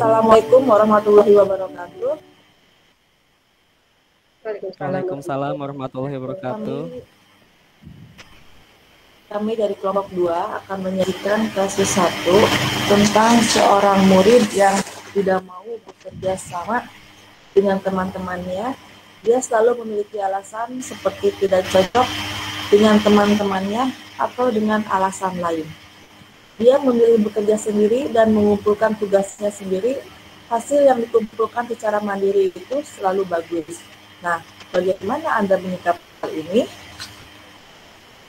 Assalamualaikum warahmatullahi wabarakatuh. Waalaikumsalam warahmatullahi wabarakatuh. Kami dari kelompok 2 akan menyajikan kasus 1 tentang seorang murid yang tidak mau bekerja sama dengan teman-temannya. Dia selalu memiliki alasan seperti tidak cocok dengan teman-temannya atau dengan alasan lain. Dia memilih bekerja sendiri dan mengumpulkan tugasnya sendiri. Hasil yang dikumpulkan secara mandiri itu selalu bagus. Nah, bagaimana Anda menyikapi hal ini?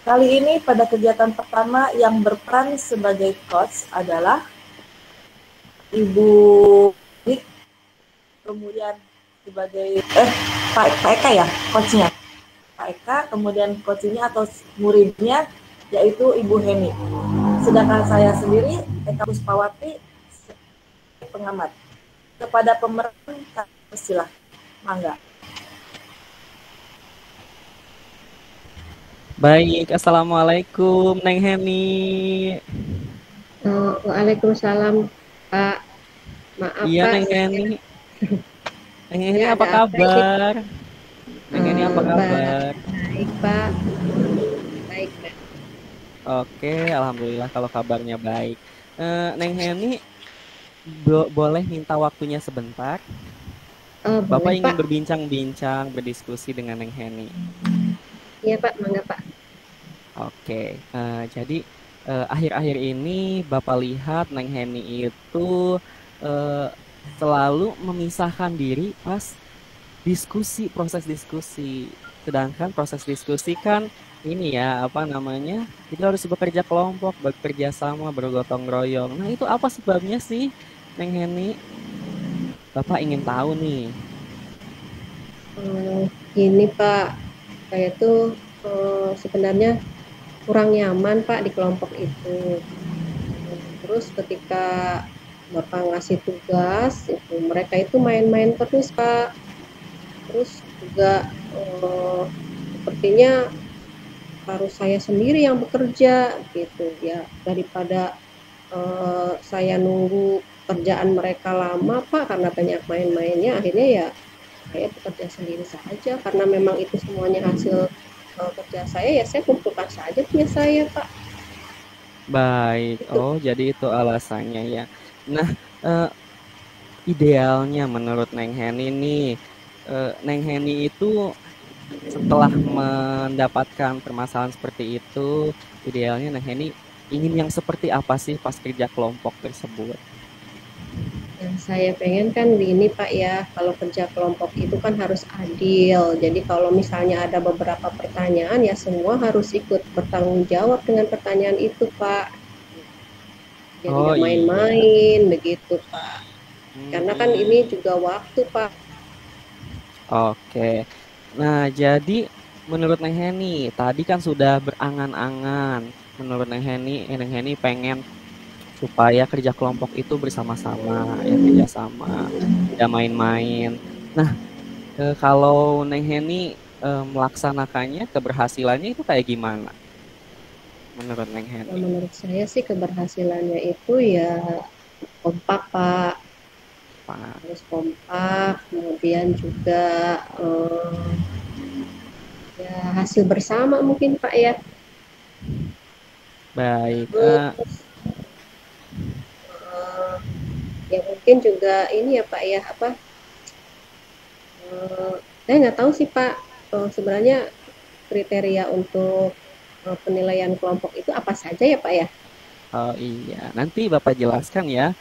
Kali ini pada kegiatan pertama yang berperan sebagai coach adalah Ibu Nik, kemudian sebagai Pak Eka ya, coachnya. Pak Eka, kemudian coachnya atau muridnya yaitu Ibu Heni. Sedangkan saya sendiri, Eka Puspawati, pengamat. Kepada pemeran, silakan. Mangga. Baik, assalamualaikum Neng Heni. Waalaikumsalam Pak. Maaf Iya Pak. Neng Heni. Neng Heni Ya, apa kabar? Neng Heni apa kabar? Baik Pak. Baik Pak. Oke, alhamdulillah kalau kabarnya baik. Neng Heni, boleh minta waktunya sebentar? Bapak Boleh ingin Pak. berbincang-bincang, berdiskusi dengan Neng Heni. Iya Pak, mangga Pak. Oke, jadi akhir-akhir ini Bapak lihat Neng Heni itu eh, selalu memisahkan diri pas diskusi, proses diskusi. Sedangkan proses diskusi kan ini ya, apa namanya, kita harus bekerja kelompok, bekerja sama, bergotong royong. Nah itu apa sebabnya sih, Neng Heni? Bapak ingin tahu nih. Gini Pak, saya tuh sebenarnya kurang nyaman Pak di kelompok itu. Terus ketika Bapak ngasih tugas, itu mereka itu main-main terus Pak. Terus juga sepertinya harus saya sendiri yang bekerja gitu ya, daripada saya nunggu kerjaan mereka lama Pak karena banyak main-mainnya, akhirnya ya saya bekerja sendiri saja karena memang itu semuanya hasil kerja saya, ya saya kumpulkan saja punya saya Pak. Baik, Itu. oh jadi itu alasannya ya. Nah, eh, idealnya menurut Neng Heni nih, Neng Heni itu setelah mendapatkan permasalahan seperti itu, idealnya Neng Heni ingin yang seperti apa sih pas kerja kelompok tersebut? Yang saya pengen kan ini Pak ya, kalau kerja kelompok itu kan harus adil. Jadi kalau misalnya ada beberapa pertanyaan ya semua harus ikut bertanggung jawab dengan pertanyaan itu Pak. Jadi Oh tidak iya. main-main begitu Pak. Karena kan ini Mm-mm. juga waktu Pak. Oke. Nah, jadi menurut Neng Heni, tadi kan sudah berangan-angan. Menurut Neng Heni pengen supaya kerja kelompok itu bersama-sama, ya kerja sama, tidak main-main. Nah, kalau Neng Heni melaksanakannya, keberhasilannya itu kayak gimana? Menurut Neng Nah, Heni. menurut saya sih keberhasilannya itu ya kompak Pak. Pak. Harus kompak, kemudian juga ya hasil bersama mungkin Pak ya. Baik. Terus eh, ya mungkin juga ini ya Pak ya apa saya nggak tahu sih Pak sebenarnya kriteria untuk penilaian kelompok itu apa saja ya Pak ya. Oh iya, nanti Bapak jelaskan ya.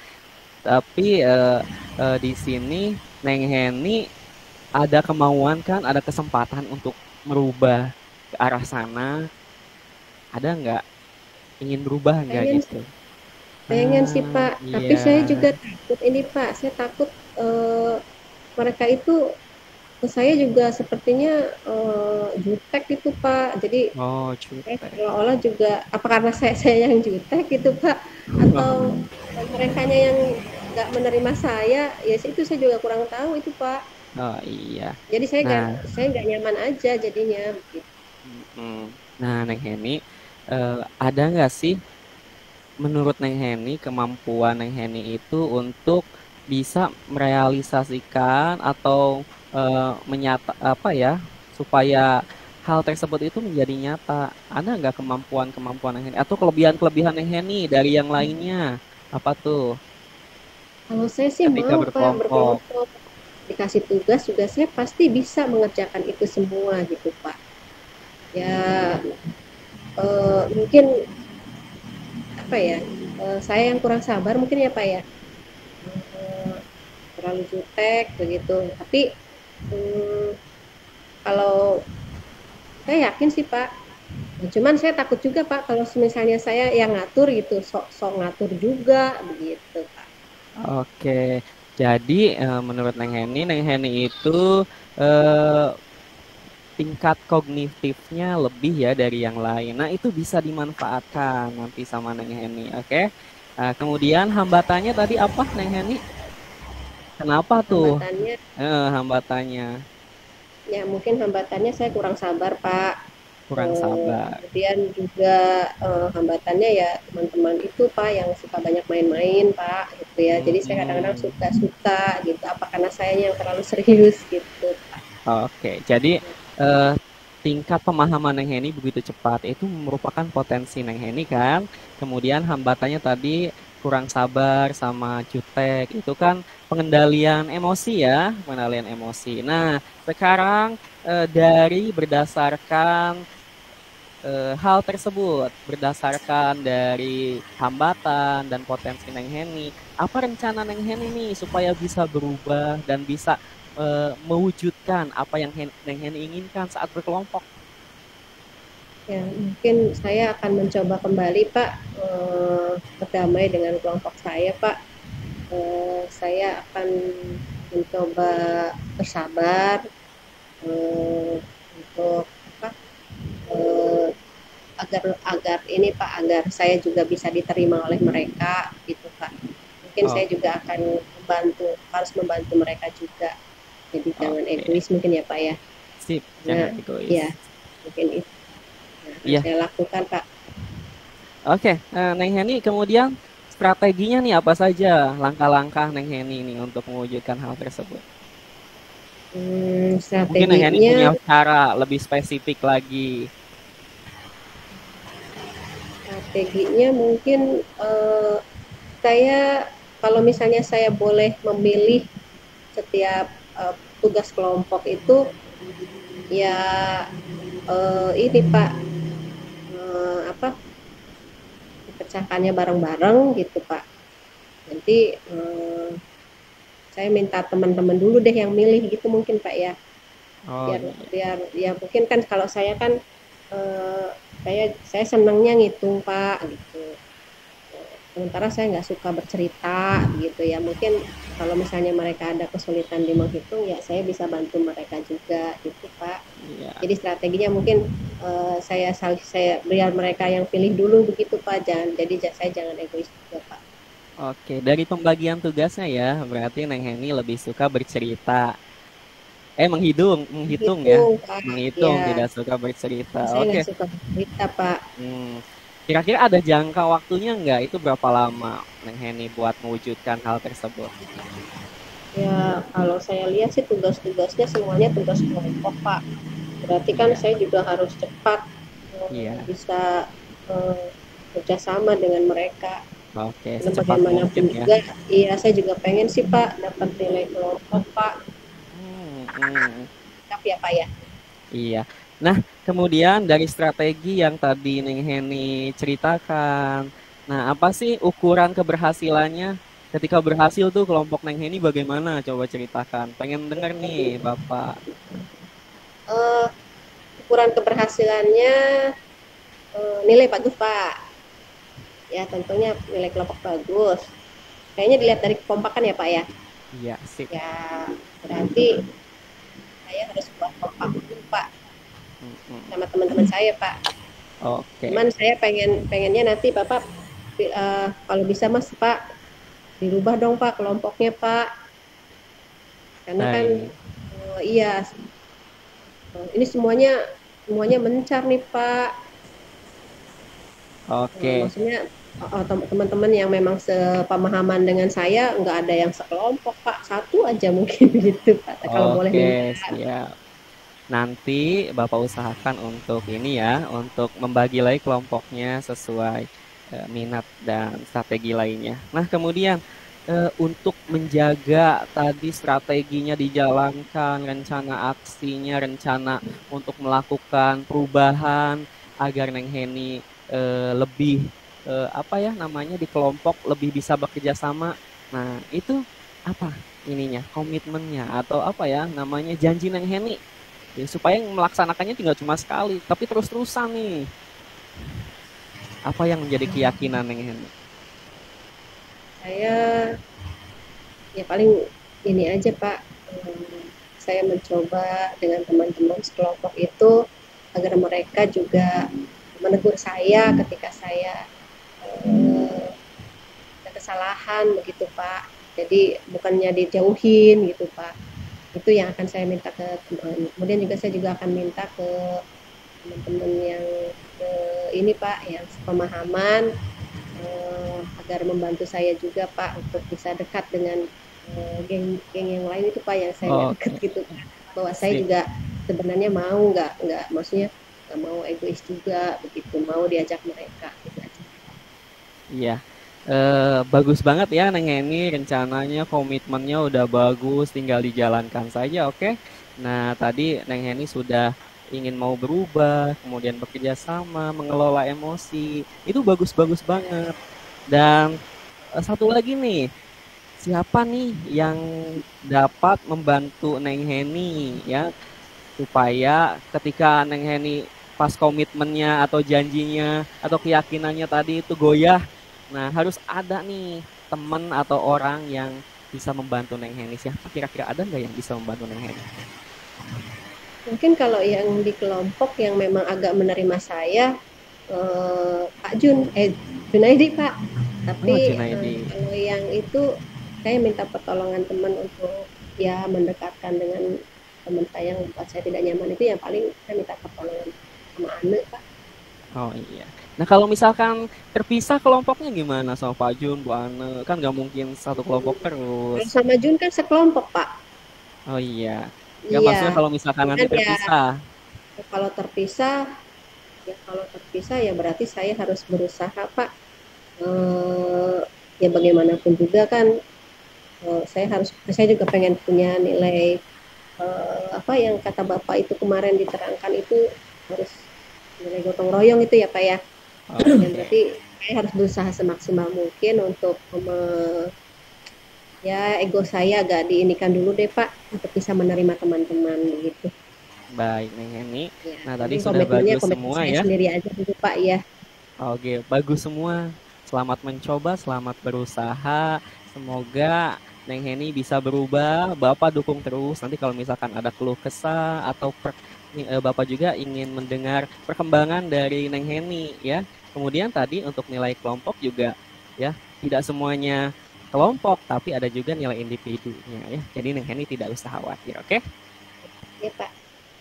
Tapi di sini Neng Heni ada kemauan kan, ada kesempatan untuk merubah ke arah sana. Ada nggak? Ingin berubah nggak pengen gitu? pengen sih Pak, Iya. tapi saya juga takut ini Pak, saya takut mereka itu ke saya juga sepertinya jutek itu Pak, jadi Oh, saya cutek. seolah-olah juga apa karena saya yang jutek gitu Pak, atau mereka yang nggak menerima saya, ya itu saya juga kurang tahu itu Pak. Oh iya. Jadi Nah, saya nggak nyaman aja jadinya begitu. mm, nah Neng Heni, ada nggak sih menurut Neng Heni kemampuan Neng Heni itu untuk bisa merealisasikan atau menyata apa ya, supaya hal tersebut itu menjadi nyata. Ada nggak kemampuan-kemampuan yang ini atau kelebihan-kelebihan yang ini dari yang lainnya? Apa tuh Kalau saya sih ketika mau Pak berkelompok? berkelompok, dikasih tugas juga saya pasti bisa mengerjakan itu semua gitu Pak. Ya mungkin apa ya, saya yang kurang sabar mungkin ya Pak ya, eh, terlalu jutek begitu. Tapi hmm, kalau saya yakin sih Pak. Nah, cuman saya takut juga Pak kalau misalnya saya yang ngatur gitu, sok-sok ngatur juga begitu Pak. Oke, jadi menurut Neng Heni itu eh, tingkat kognitifnya lebih ya dari yang lain. Nah, itu bisa dimanfaatkan nanti sama Neng Heni, oke? Nah, kemudian hambatannya tadi apa, Neng Heni? Kenapa tuh Hambatannya hambatannya ya mungkin hambatannya saya kurang sabar Pak. kurang sabar? Kemudian juga hambatannya ya teman-teman itu Pak yang suka banyak main-main Pak gitu ya. Jadi saya kadang-kadang Mm-mm. suka-suka gitu. Apa karena saya yang terlalu serius gitu Pak. Oke, jadi eh, tingkat pemahaman Neng Heni begitu cepat itu merupakan potensi Neng Heni kan. Kemudian hambatannya tadi kurang sabar sama jutek itu kan pengendalian emosi ya, pengendalian emosi. Nah, sekarang dari berdasarkan hal tersebut, berdasarkan dari hambatan dan potensi Neng Heni, apa rencana Neng Heni nih supaya bisa berubah dan bisa mewujudkan apa yang Neng Heni inginkan saat berkelompok? Ya mungkin saya akan mencoba kembali Pak berdamai dengan kelompok saya Pak. Saya akan mencoba bersabar untuk apa eh, agar agar ini Pak agar saya juga bisa diterima oleh mereka gitu Pak. Mungkin saya Oke, juga akan harus membantu mereka juga. Jadi jangan oke, egois mungkin ya Pak ya. sip, Nah, jangan egois. ya mungkin itu yang akan Iya, saya lakukan Pak. oke. Neng Heni, kemudian strateginya nih apa saja langkah-langkah Neng Heni nih untuk mewujudkan hal tersebut? Mungkin Neng Heni punya Strateginya cara lebih spesifik lagi. strateginya mungkin saya kalau misalnya saya boleh memilih setiap tugas kelompok itu ya ini Pak apa dipecahkannya bareng-bareng gitu Pak. Nanti saya minta teman-teman dulu deh yang milih gitu mungkin Pak ya. Oh Biar iya, biar ya mungkin kan kalau saya kan eh, saya senangnya ngitung Pak gitu. Sementara saya nggak suka bercerita gitu ya. Mungkin kalau misalnya mereka ada kesulitan di menghitung ya saya bisa bantu mereka juga gitu Pak. iya. Jadi strateginya mungkin saya biar mereka yang pilih dulu begitu Pak. Saya jangan egois juga Pak. Oke, dari pembagian tugasnya ya, berarti Neng Heni lebih suka bercerita. Menghitung ya. Hitung Pak. Menghitung, Ya, tidak suka bercerita. saya Oke. nggak suka bercerita Pak. Hmm. Kira-kira ada jangka waktunya nggak? Itu berapa lama Neng Heni buat mewujudkan hal tersebut? Ya kalau saya lihat sih tugas-tugasnya semuanya tugas kelompok Pak. Berarti kan Iya, saya juga harus cepat iya. bisa eh, kerjasama dengan mereka. Oke, Karena secepat mungkin bagaimanapun ya. juga, iya saya juga pengen sih Pak dapat nilai kelompok Pak. Hmm. Tapi ya Pak ya. Iya. Nah, kemudian dari strategi yang tadi Neng Heni ceritakan, nah apa sih ukuran keberhasilannya? Ketika berhasil tuh kelompok Neng Heni bagaimana? Coba ceritakan. Pengen denger nih, Bapak. Eh, Ukuran keberhasilannya nilai bagus Pak. Ya tentunya nilai kelompok bagus. Kayaknya dilihat dari kekompakan ya Pak ya. Iya, sip. Ya berarti saya harus buat kompak dulu Pak Mm-mm. sama teman-teman saya Pak. Oke, Cuman saya pengennya nanti Bapak kalau bisa Mas Pak dirubah dong Pak kelompoknya Pak. Karena kan baik. iya ini semuanya semuanya mencar nih Pak. Oke, Maksudnya teman-teman yang memang sepemahaman dengan saya nggak ada yang sekelompok Pak, satu aja mungkin gitu Pak, kalau boleh minta. Oke, siap. Nanti Bapak usahakan untuk ini ya, untuk membagi lagi kelompoknya sesuai minat dan strategi lainnya. Nah, kemudian untuk menjaga tadi strateginya dijalankan, rencana aksinya, rencana untuk melakukan perubahan agar Neng Heni lebih apa ya namanya di kelompok lebih bisa bekerja sama. Nah, itu apa ininya, komitmennya atau apa ya namanya janji Neng Heni ya, supaya melaksanakannya tinggal cuma sekali, tapi terus-terusan nih. Apa yang menjadi keyakinan Neng Heni? Saya ya paling ini aja Pak, saya mencoba dengan teman-teman sekelompok itu agar mereka juga menegur saya ketika saya ada kesalahan begitu Pak. Jadi bukannya dijauhin gitu Pak. Itu yang akan saya minta ke teman. Kemudian juga saya juga akan minta ke teman-teman yang ini Pak, yang pemahaman agar membantu saya juga Pak untuk bisa dekat dengan geng-geng yang lain itu Pak, yang saya nggak deket Oke, gitu, bahwa saya sip. juga sebenarnya mau nggak maksudnya nggak mau egois juga begitu, mau diajak mereka gitu aja. Iya. Bagus banget ya Neng Heni, rencananya komitmennya udah bagus, tinggal dijalankan saja, oke? Nah, tadi Neng Heni sudah ingin mau berubah, kemudian bekerja sama, mengelola emosi. Itu bagus-bagus banget. Dan satu lagi nih, siapa nih yang dapat membantu Neng Heni ya supaya ketika Neng Heni pas komitmennya atau janjinya atau keyakinannya tadi itu goyah, nah harus ada nih teman atau orang yang bisa membantu Neng Heni. Siapa kira-kira ada nggak yang bisa membantu Neng Heni? Mungkin kalau yang di kelompok yang memang agak menerima saya, Pak Junaidi Pak. Oh, Tapi Junaidi. kalau yang itu saya minta pertolongan teman untuk ya mendekatkan dengan teman saya yang buat saya tidak nyaman, itu yang paling saya minta pertolongan sama Ane Pak. Oh iya. Nah kalau misalkan terpisah kelompoknya gimana sama Pak Jun, Bu Ane? Kan nggak mungkin satu kelompok Kalau terus. sama Jun kan sekelompok Pak. Oh iya. Nggak Iya, maksudnya kalau misalkan nanti cuman ya terpisah. kalau terpisah ya berarti saya harus berusaha Pak. Eh, ya bagaimanapun juga kan saya juga pengen punya nilai apa yang kata Bapak itu kemarin diterangkan itu harus nilai gotong royong itu ya Pak ya. Yang Oke. berarti saya harus berusaha semaksimal mungkin untuk ya ego saya agak diinikan dulu deh Pak untuk bisa menerima teman-teman gitu. Baik, Neng Heni. Ya, Nah, tadi penting sudah komitmennya bagus komitmen semua saya ya. sendiri aja dulu Pak ya. Oke, bagus semua. Selamat mencoba, selamat berusaha. Semoga Neng Heni bisa berubah. Bapak dukung terus. Nanti kalau misalkan ada keluh kesah atau Bapak juga ingin mendengar perkembangan dari Neng Heni ya. Kemudian tadi untuk nilai kelompok juga ya, tidak semuanya kelompok, tapi ada juga nilai individunya ya. Jadi Neng Heni tidak usah khawatir, oke? Ya Pak.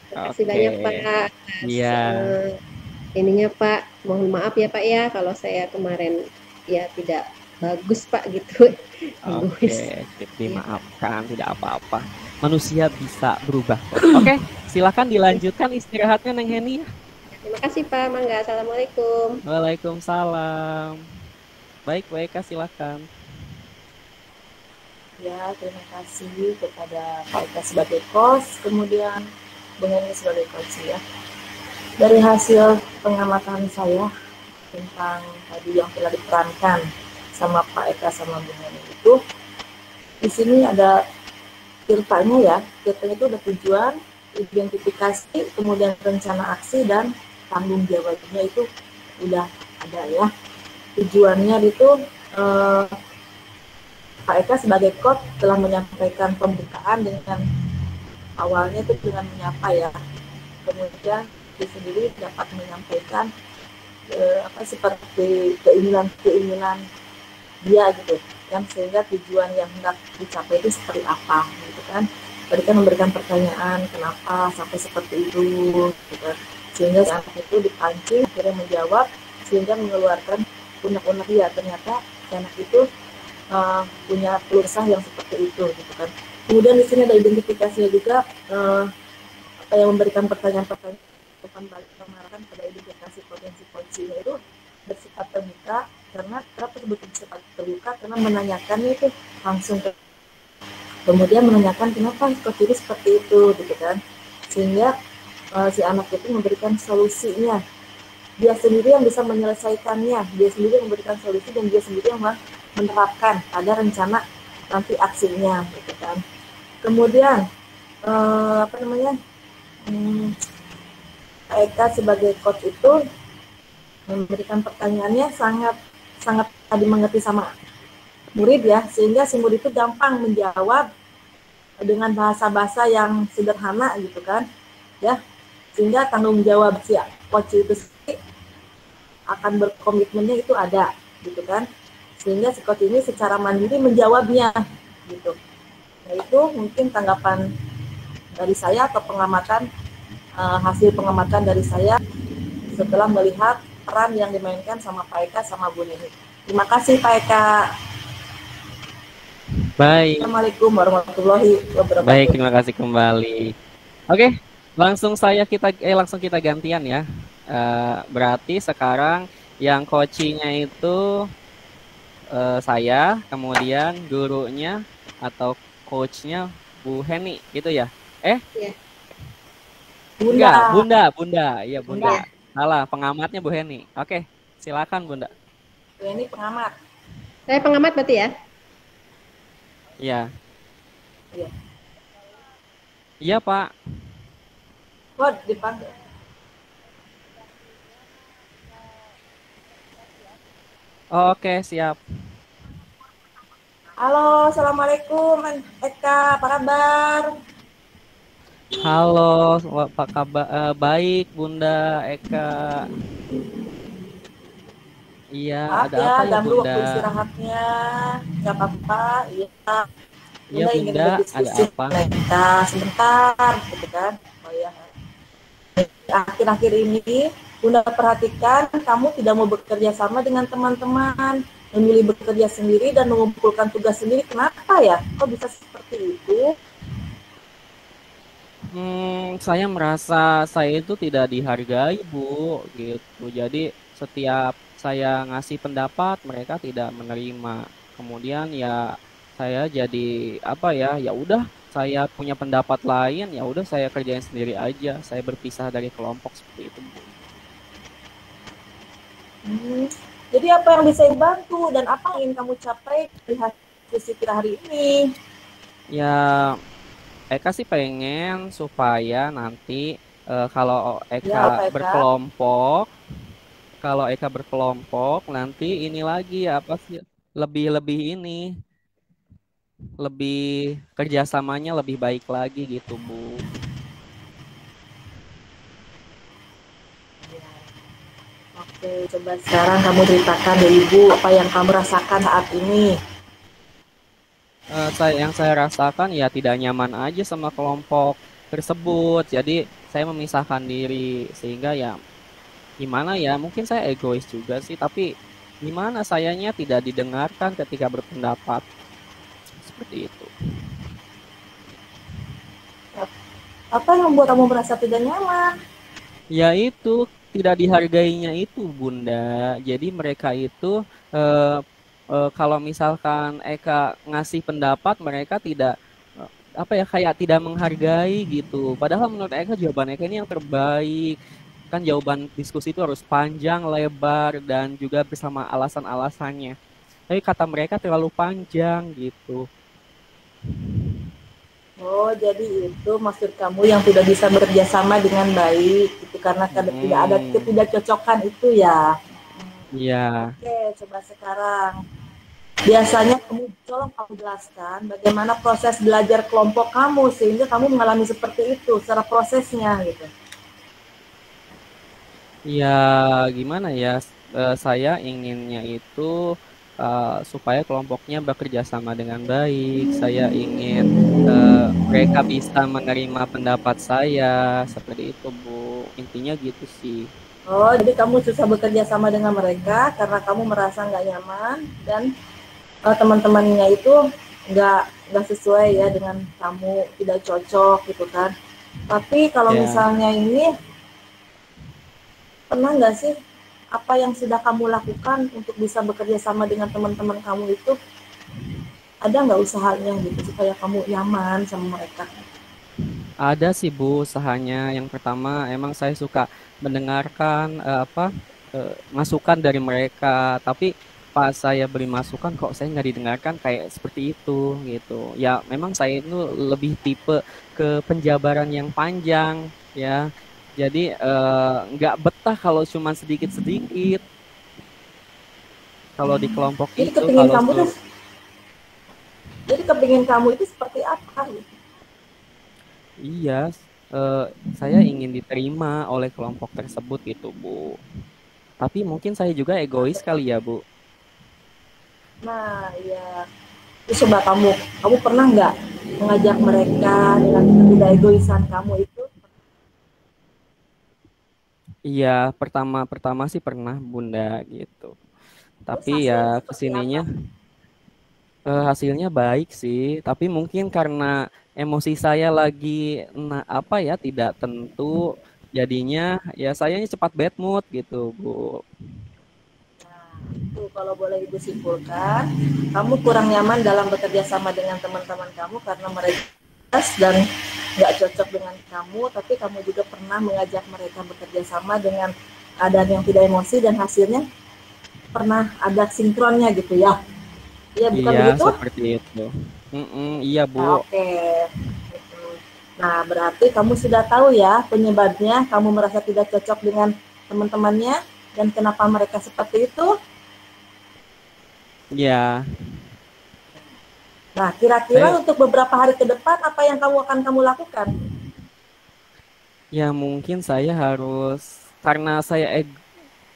Terima kasih Oke. banyak Pak atas Iya. ininya Pak. Mohon maaf ya Pak ya kalau saya kemarin ya tidak bagus Pak gitu. Oke, Egois. Ya Pak. dimaafkan, tidak apa-apa. Manusia bisa berubah kok. Oke, silakan dilanjutkan istirahatnya Neng Heni. Terima kasih Pak Mangga. Assalamualaikum. Waalaikumsalam. Baik, baik, Kak, silakan. Ya, terima kasih kepada Pak Eka sebagai coach, kemudian Bung Heni sebagai coach ya. Dari hasil pengamatan saya tentang tadi yang telah diperankan sama Pak Eka sama Bung Heni itu, di sini ada filternya ya. Filternya itu ada tujuan, identifikasi, kemudian rencana aksi dan tanggung jawabnya itu udah ada ya. Tujuannya itu Pak Eka sebagai coach telah menyampaikan pembukaan dengan awalnya itu dengan menyapa ya. Kemudian dia sendiri dapat menyampaikan seperti keinginan dia gitu kan, sehingga tujuan yang hendak dicapai itu seperti apa gitu kan. Tadi kan memberikan pertanyaan kenapa sampai seperti itu gitu kan. Sehingga saat itu dipancing akhirnya menjawab sehingga mengeluarkan unek-unek ya ternyata anak itu punya keluh kesah yang seperti itu gitu kan. Kemudian di sini ada identifikasinya juga, apa yang memberikan pertanyaan-pertanyaan mengarahkan pada identifikasi potensi coaching itu bersifat terbuka. Karena kenapa sebut bersifat terbuka? Karena menanyakannya itu langsung kemudian menanyakan kenapa coach ini seperti itu gitu kan, sehingga si anak itu memberikan solusinya. Dia sendiri yang bisa menyelesaikannya, dia sendiri yang memberikan solusi, dan dia sendiri yang menerapkan ada rencana nanti aksinya gitu kan. Kemudian apa namanya, Eka sebagai coach itu memberikan pertanyaannya sangat dimengerti sama murid ya, sehingga si murid itu gampang menjawab dengan bahasa-bahasa yang sederhana gitu kan ya, sehingga tanggung jawab si coach itu akan berkomitmennya itu ada gitu kan, sehingga si coach ini secara mandiri menjawabnya gitu. Nah itu mungkin tanggapan dari saya atau pengamatan, hasil pengamatan dari saya setelah melihat peran yang dimainkan sama Pak Eka sama Bu Nini. Terima kasih Pak Eka. Baik. Assalamualaikum warahmatullahi wabarakatuh. Baik, terima kasih kembali. Oke, langsung kita gantian ya. Berarti sekarang yang coachingnya itu saya, kemudian gurunya atau coachnya Bu Heni gitu ya? Iya. Bunda. Iya, Bunda. Salah, pengamatnya Bu Heni. Oke, silakan Bunda. Bu Heni pengamat. Saya pengamat berarti ya? Iya. Iya. Iya, Pak. Kok dipanggil? Oke, siap. Halo, Assalamualaikum Eka, apa kabar? Halo, Pak kabar? Baik, Bunda Eka. Iya, Maaf ada ya, apa ya ganggu Bunda? waktu istirahatnya. Nggak apa-apa, iya. Iya Bunda ingin Bunda, ada berdiskusi apa? dengan Eka sebentar, gitu kan? Oh ya. Akhir-akhir ini, Bunda perhatikan kamu tidak mau bekerja sama dengan teman-teman, memilih bekerja sendiri dan mengumpulkan tugas sendiri. Kenapa ya? Kok bisa seperti itu? Saya merasa saya itu tidak dihargai, Bu, gitu. Jadi setiap saya ngasih pendapat, mereka tidak menerima. Kemudian ya saya jadi apa ya? Ya udah, saya punya pendapat lain, ya udah saya kerjain sendiri aja. Saya berpisah dari kelompok seperti itu, Bu. Jadi apa yang bisa dibantu dan apa yang ingin kamu capai di hasil kita hari ini? Ya, Eka sih pengen supaya nanti kalau Ya, Eka Pak Eka. kalau Eka berkelompok nanti ini lagi apa sih lebih kerjasamanya lebih baik lagi gitu Bu. Oke, coba sekarang kamu ceritakan dari Ibu apa yang kamu rasakan saat ini. Yang saya rasakan ya tidak nyaman aja sama kelompok tersebut. Jadi saya memisahkan diri sehingga ya gimana ya mungkin saya egois juga sih tapi gimana sayanya tidak didengarkan ketika berpendapat seperti itu. Apa yang membuat kamu merasa tidak nyaman? Ya itu tidak dihargainya itu Bunda. Jadi mereka itu kalau misalkan Eka ngasih pendapat mereka tidak apa ya kayak tidak menghargai gitu. Padahal menurut Eka jawaban Eka ini yang terbaik. Kan jawaban diskusi itu harus panjang, lebar dan juga bersama alasan-alasannya. Tapi kata mereka terlalu panjang gitu. Oh, jadi itu maksud kamu yang tidak bisa bekerja sama dengan baik, itu karena tidak ada ketidakcocokan itu ya. Iya. Oke, coba sekarang. Biasanya tolong kamu jelaskan bagaimana proses belajar kelompok kamu sehingga kamu mengalami seperti itu, secara prosesnya gitu. Ya gimana ya, saya inginnya itu supaya kelompoknya bekerja sama dengan baik. Saya ingin mereka bisa menerima pendapat saya seperti itu Bu. Intinya gitu sih. Oh, jadi kamu susah bekerja sama dengan mereka karena kamu merasa nggak nyaman dan teman-temannya itu nggak sesuai ya dengan kamu, tidak cocok gitu kan. Tapi kalau Ya, misalnya ini, pernah nggak sih apa yang sudah kamu lakukan untuk bisa bekerja sama dengan teman-teman kamu itu, ada nggak usahanya gitu supaya kamu nyaman sama mereka? ada sih Bu usahanya. Yang pertama emang saya suka mendengarkan masukan dari mereka, tapi pas saya beri masukan kok saya nggak didengarkan kayak seperti itu gitu. Ya memang saya itu lebih tipe ke penjabaran yang panjang ya. Jadi nggak betah kalau cuma sedikit-sedikit. Kalau di kelompok Jadi itu kepingin kalau kamu tuh, jadi kepingin kamu itu seperti apa gitu? iya, eh, saya ingin diterima oleh kelompok tersebut gitu, Bu. Tapi mungkin saya juga egois kali ya, Bu. Nah, ya. Terus coba kamu pernah nggak mengajak mereka dengan ketidak egoisan kamu itu? Iya, pertama-pertama sih pernah, Bunda gitu. Terus Tapi ya hasilnya seperti kesininya apa? hasilnya baik sih. Tapi mungkin karena emosi saya lagi apa ya tidak tentu, jadinya ya sayanya cepat bad mood gitu, Bu. Tuh, kalau boleh ibu simpulkan, kamu kurang nyaman dalam bekerja sama dengan teman-teman kamu karena mereka dan nggak cocok dengan kamu, tapi kamu juga pernah mengajak mereka bekerja sama dengan keadaan yang tidak emosi dan hasilnya pernah ada sinkronnya gitu ya. Iya, bukan Iya, begitu? seperti itu. Iya, Bu. Nah, oke. Nah, berarti kamu sudah tahu ya penyebabnya kamu merasa tidak cocok dengan teman-temannya dan kenapa mereka seperti itu. Iya, Nah, kira-kira saya untuk beberapa hari ke depan apa yang kamu lakukan? ya mungkin saya harus karena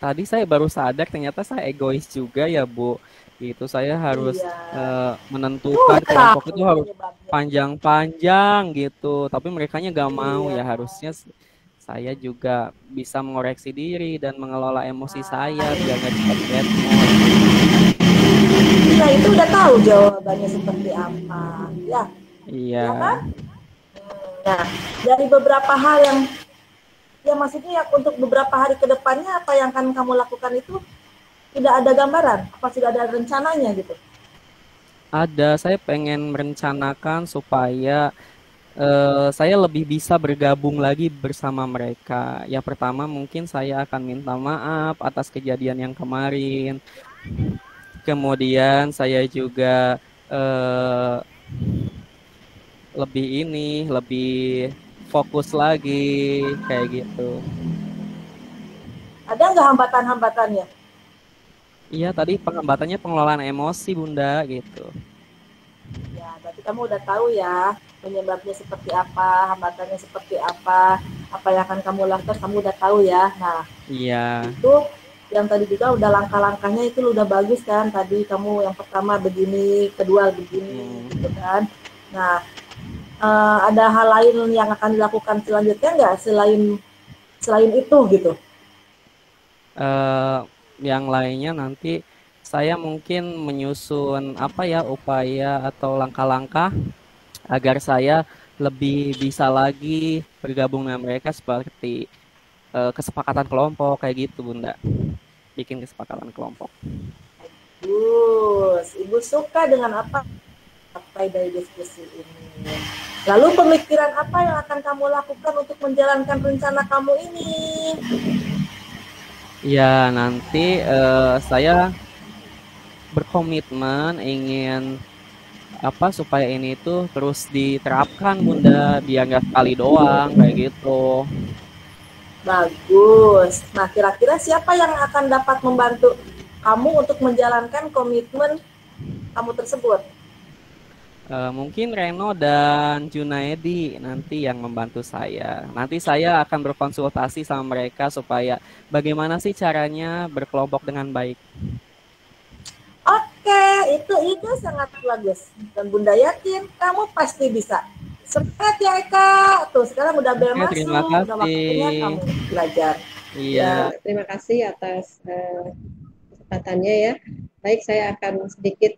tadi saya baru sadar ternyata saya egois juga ya Bu. Gitu saya harus Iya, menentukan udah kelompok tahu itu harus penyebabnya. panjang-panjang gitu. Tapi merekanya nggak mau Iya. ya harusnya saya juga bisa mengoreksi diri dan mengelola emosi saya Nah, biar nggak cepat bad mood. kita itu udah tahu jawabannya seperti apa. Ya, Iya, ya kan? Nah, dari beberapa hal yang ya maksudnya ya untuk beberapa hari ke depannya apa yang akan kamu lakukan itu tidak ada gambaran, apa sudah ada rencananya gitu. ada saya pengen merencanakan supaya saya lebih bisa bergabung lagi bersama mereka. Yang pertama mungkin saya akan minta maaf atas kejadian yang kemarin. Kemudian saya juga eh, lebih fokus lagi kayak gitu. Ada nggak hambatan-hambatannya? Iya, tadi pengembatannya pengelolaan emosi, Bunda, gitu. Ya, berarti kamu udah tahu ya penyebabnya seperti apa, hambatannya seperti apa yang akan kamu lakukan kamu udah tahu ya. Nah, Iya, itu yang tadi juga udah langkah-langkahnya itu udah bagus kan. Tadi kamu yang pertama begini, kedua begini, gitu mm, kan. Nah, ada hal lain yang akan dilakukan selanjutnya nggak selain selain itu gitu? eh, yang lainnya nanti saya mungkin menyusun apa ya upaya atau langkah-langkah agar saya lebih bisa lagi bergabung dengan mereka seperti kesepakatan kelompok kayak gitu, Bunda. Bikin kesepakatan kelompok. Bagus. Ibu suka dengan apa dari diskusi ini. Lalu pemikiran apa yang akan kamu lakukan untuk menjalankan rencana kamu ini? Ya, nanti saya berkomitmen ingin apa supaya ini tuh terus diterapkan, Bunda, biar nggak sekali doang kayak gitu. Bagus. Nah, kira-kira siapa yang akan dapat membantu kamu untuk menjalankan komitmen kamu tersebut? Mungkin Reno dan Junaedi nanti yang membantu saya. Nanti saya akan berkonsultasi sama mereka supaya bagaimana sih caranya berkelompok dengan baik. Oke, itu ide sangat bagus. Dan Bunda yakin kamu pasti bisa. Semangat ya Eka. Tuh, sekarang udah bel Oke, terima masuk, udah waktunya kamu kasih. belajar. Iya. Terima kasih atas kesempatannya ya. Baik, saya akan sedikit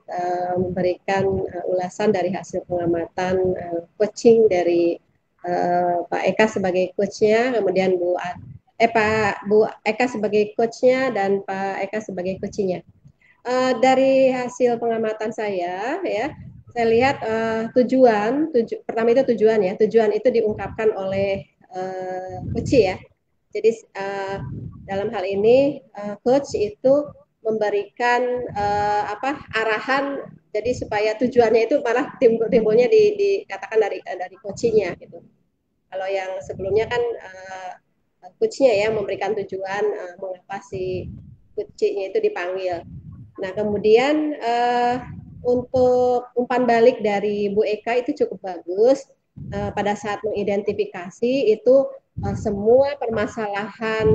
memberikan ulasan dari hasil pengamatan coaching dari Pak Eka sebagai coachnya, kemudian Bu Eka sebagai coachnya dan Pak Eka sebagai coachingnya. Dari hasil pengamatan saya ya, saya lihat pertama itu tujuan itu diungkapkan oleh coach ya. Jadi dalam hal ini coach itu memberikan arahan, jadi supaya tujuannya itu malah timbulnya dikatakan dari coachingnya gitu. Kalau yang sebelumnya kan coachnya ya memberikan tujuan mengapa si coachnya itu dipanggil. Nah, kemudian untuk umpan balik dari Bu Eka itu cukup bagus. Pada saat mengidentifikasi itu semua permasalahan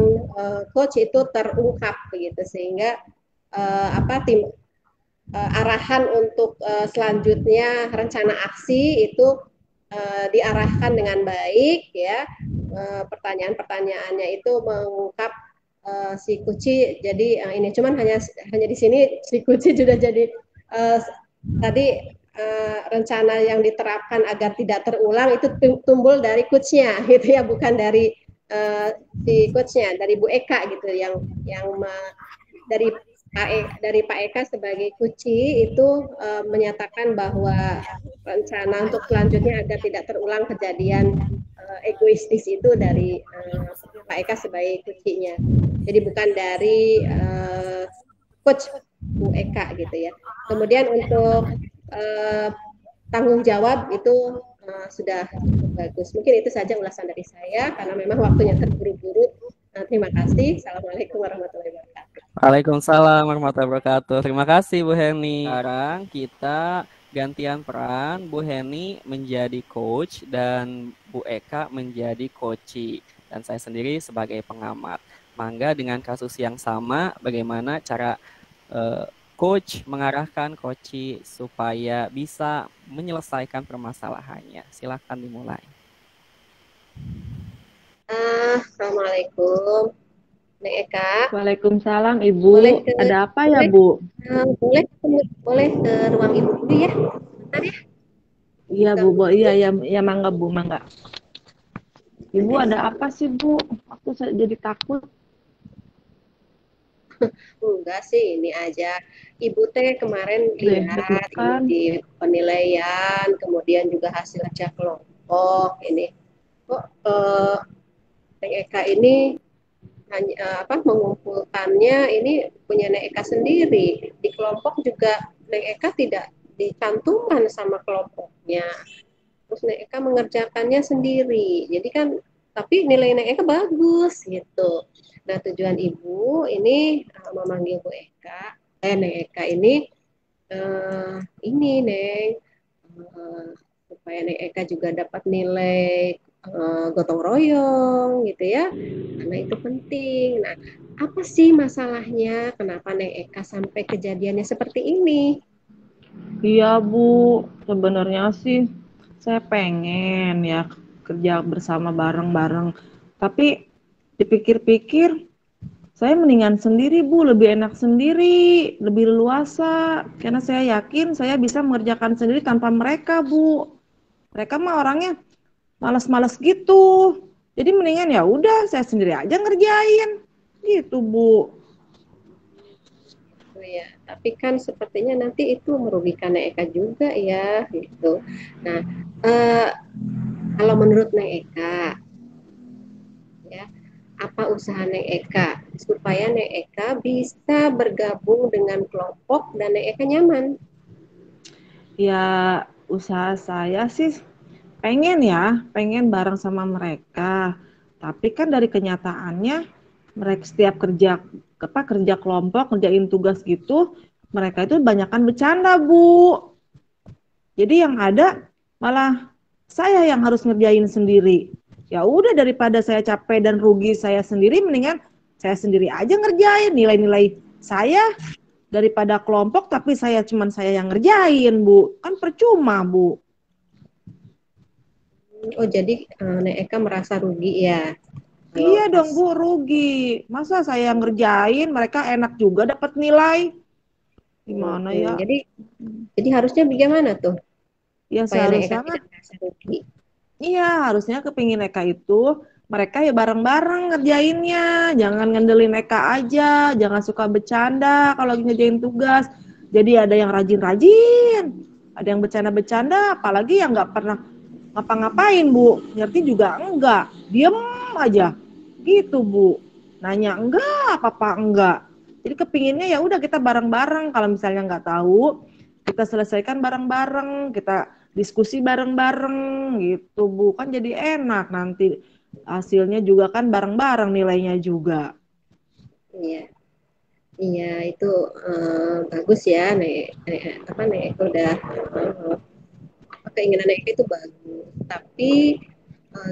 coach itu terungkap begitu, sehingga arahan untuk selanjutnya rencana aksi itu diarahkan dengan baik ya. Pertanyaan-pertanyaannya itu mengungkap si Kuci. Jadi ini cuman hanya di sini si Kuci sudah jadi tadi rencana yang diterapkan agar tidak terulang itu timbul dari coachnya gitu ya, bukan dari si coachnya, dari Bu Eka gitu yang dari Pak Eka sebagai Kuci itu menyatakan bahwa rencana untuk selanjutnya agar tidak terulang kejadian egoistis itu dari Pak Eka sebagai Kucinya. Jadi bukan dari coach Bu Eka gitu ya. Kemudian untuk tanggung jawab itu sudah bagus. Mungkin itu saja ulasan dari saya karena memang waktunya terburu-buru. Terima kasih. Assalamualaikum warahmatullahi wabarakatuh. Waalaikumsalam warahmatullahi wabarakatuh. Terima kasih Bu Heni. Sekarang kita gantian peran, Bu Heni menjadi coach dan Bu Eka menjadi coachee, dan saya sendiri sebagai pengamat. Mangga dengan kasus yang sama, bagaimana cara coach mengarahkan coachee supaya bisa menyelesaikan permasalahannya. Silakan dimulai. Assalamualaikum, Nek Eka. Waalaikumsalam Ibu. Ada apa ya Bu? Boleh ke ruang Ibu dulu ya. Bentar ya. Iya Bu, iya mangga Bu, mangga. Ibu ada apa sih Bu? Aku jadi takut. Enggak sih, ini aja. Ibu teh kemarin lihat di penilaian, kemudian juga hasil kerja kelompok ini. Kok Nek Eka ini hanya mengumpulkannya ini punya Nek Eka sendiri. Di kelompok juga Nek Eka tidak dicantumkan sama kelompoknya. Terus Nek Eka mengerjakannya sendiri. Jadi kan tapi nilai Nek Eka bagus gitu. Nah, tujuan Ibu ini memanggil Bu Eka, Nek Eka ini Neng, supaya Nek Eka juga dapat nilai gotong royong gitu ya, karena itu penting. Nah, apa sih masalahnya? Kenapa Nek Eka sampai kejadiannya seperti ini? Iya Bu, sebenarnya sih saya pengen ya kerja bersama bareng-bareng, tapi dipikir-pikir saya mendingan sendiri Bu, lebih enak sendiri, lebih leluasa, karena saya yakin saya bisa mengerjakan sendiri tanpa mereka Bu. Mereka mah orangnya malas-malas gitu, jadi mendingan ya udah saya sendiri aja ngerjain gitu Bu. Ya, tapi kan sepertinya nanti itu merugikan Nek Eka juga ya gitu. Nah, kalau menurut Nek Eka ya, apa usaha Nek Eka supaya Nek Eka bisa bergabung dengan kelompok dan Nek Eka nyaman? Ya, usaha saya sih pengen bareng sama mereka. Tapi kan dari kenyataannya mereka setiap kerja kelompok, ngerjain tugas gitu, mereka itu banyakan bercanda, Bu. Jadi yang ada malah saya yang harus ngerjain sendiri. Ya udah, daripada saya capek dan rugi saya sendiri, mendingan saya sendiri aja ngerjain. Nilai-nilai saya daripada kelompok tapi saya yang ngerjain, Bu. Kan percuma, Bu. Oh, jadi Nek Eka merasa rugi ya. Oh, Iya dong Bu, rugi. Masa saya ngerjain, mereka enak juga dapat nilai. Gimana ya? Jadi harusnya bagaimana tuh Ya supaya Neng seharusnya Eka kan, tidak merasa rugi? iya harusnya kepingin Eka itu, mereka ya bareng-bareng ngerjainnya. Jangan ngandelin Eka aja, jangan suka bercanda kalau lagi ngerjain tugas. Jadi ada yang rajin-rajin, ada yang bercanda-bercanda, apalagi yang nggak pernah ngapa-ngapain Bu, ngerti juga enggak, diem aja gitu Bu, nanya enggak apa-apa enggak. Jadi kepinginnya ya udah kita bareng-bareng, kalau misalnya nggak tahu kita selesaikan bareng-bareng, kita diskusi bareng-bareng gitu Bu, kan jadi enak nanti hasilnya juga kan bareng-bareng nilainya juga. Iya, iya itu bagus ya, Nek Eka udah keinginan Eka itu bagus. Tapi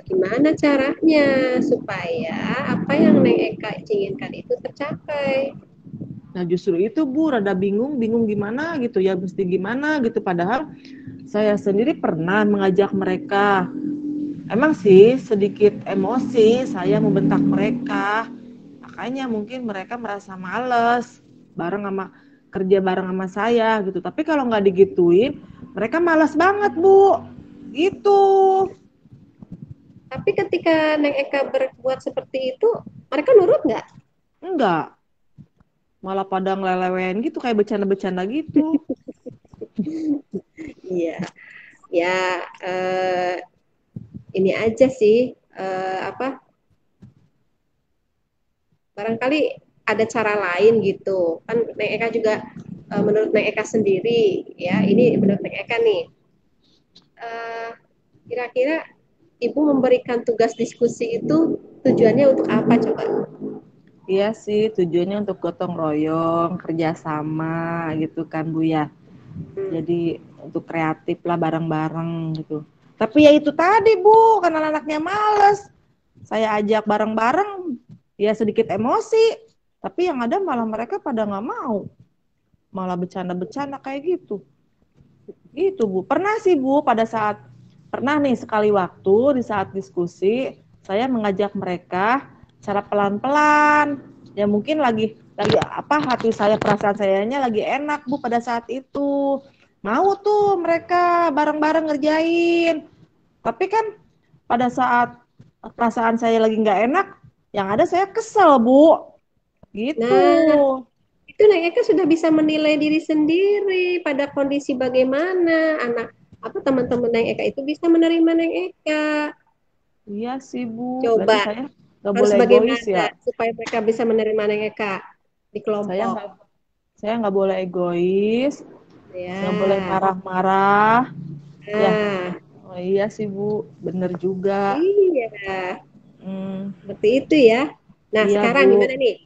gimana caranya supaya apa yang Neng Eka inginkan itu tercapai? Nah justru itu Bu, rada bingung, bingung gimana gitu ya, mesti gimana gitu. Padahal saya sendiri pernah mengajak mereka. Emang sih sedikit emosi saya membentak mereka. Makanya mungkin mereka merasa males bareng sama kerja bareng sama saya gitu. Tapi kalau nggak digituin, mereka malas banget Bu. Gitu. Tapi ketika Neng Eka berbuat seperti itu, mereka nurut nggak? Enggak, malah pada ngelelewen gitu kayak bercanda-bercanda gitu. Iya, ya ini aja sih apa? Barangkali ada cara lain gitu. Kan Neng Eka juga menurut Neng Eka sendiri ya, ini menurut Neng Eka nih. eh, Kira-kira Ibu memberikan tugas diskusi itu tujuannya untuk apa coba? Iya sih, tujuannya untuk gotong royong, kerjasama gitu kan Bu ya. Hmm. Jadi untuk kreatif lah bareng-bareng gitu. Tapi ya itu tadi Bu, karena anak-anaknya males. Saya ajak bareng-bareng, ya sedikit emosi. Tapi yang ada malah mereka pada nggak mau. Malah bercanda-bercanda kayak gitu. Gitu Bu. Pernah sih Bu, pernah nih sekali waktu di saat diskusi, saya mengajak mereka cara pelan-pelan. Ya mungkin lagi apa hati saya, perasaan sayanya lagi enak Bu pada saat itu. Mau tuh mereka bareng-bareng ngerjain. Tapi kan pada saat perasaan saya lagi nggak enak, yang ada saya kesel Bu. Gitu. Nah, itu Neng Eka sudah bisa menilai diri sendiri pada kondisi bagaimana anak apa teman-teman Neng Eka itu bisa menerima Neng Eka. Iya sih Bu. Berarti Coba saya nggak harus boleh egois bagaimana ya. supaya mereka bisa menerima Neng Eka di Saya kelompok. nggak saya nggak boleh egois, nggak boleh Ya, marah-marah. Ya, nah, oh iya sih Bu, bener juga. iya, Hmm, seperti itu ya. Nah, iya Bu. sekarang gimana nih?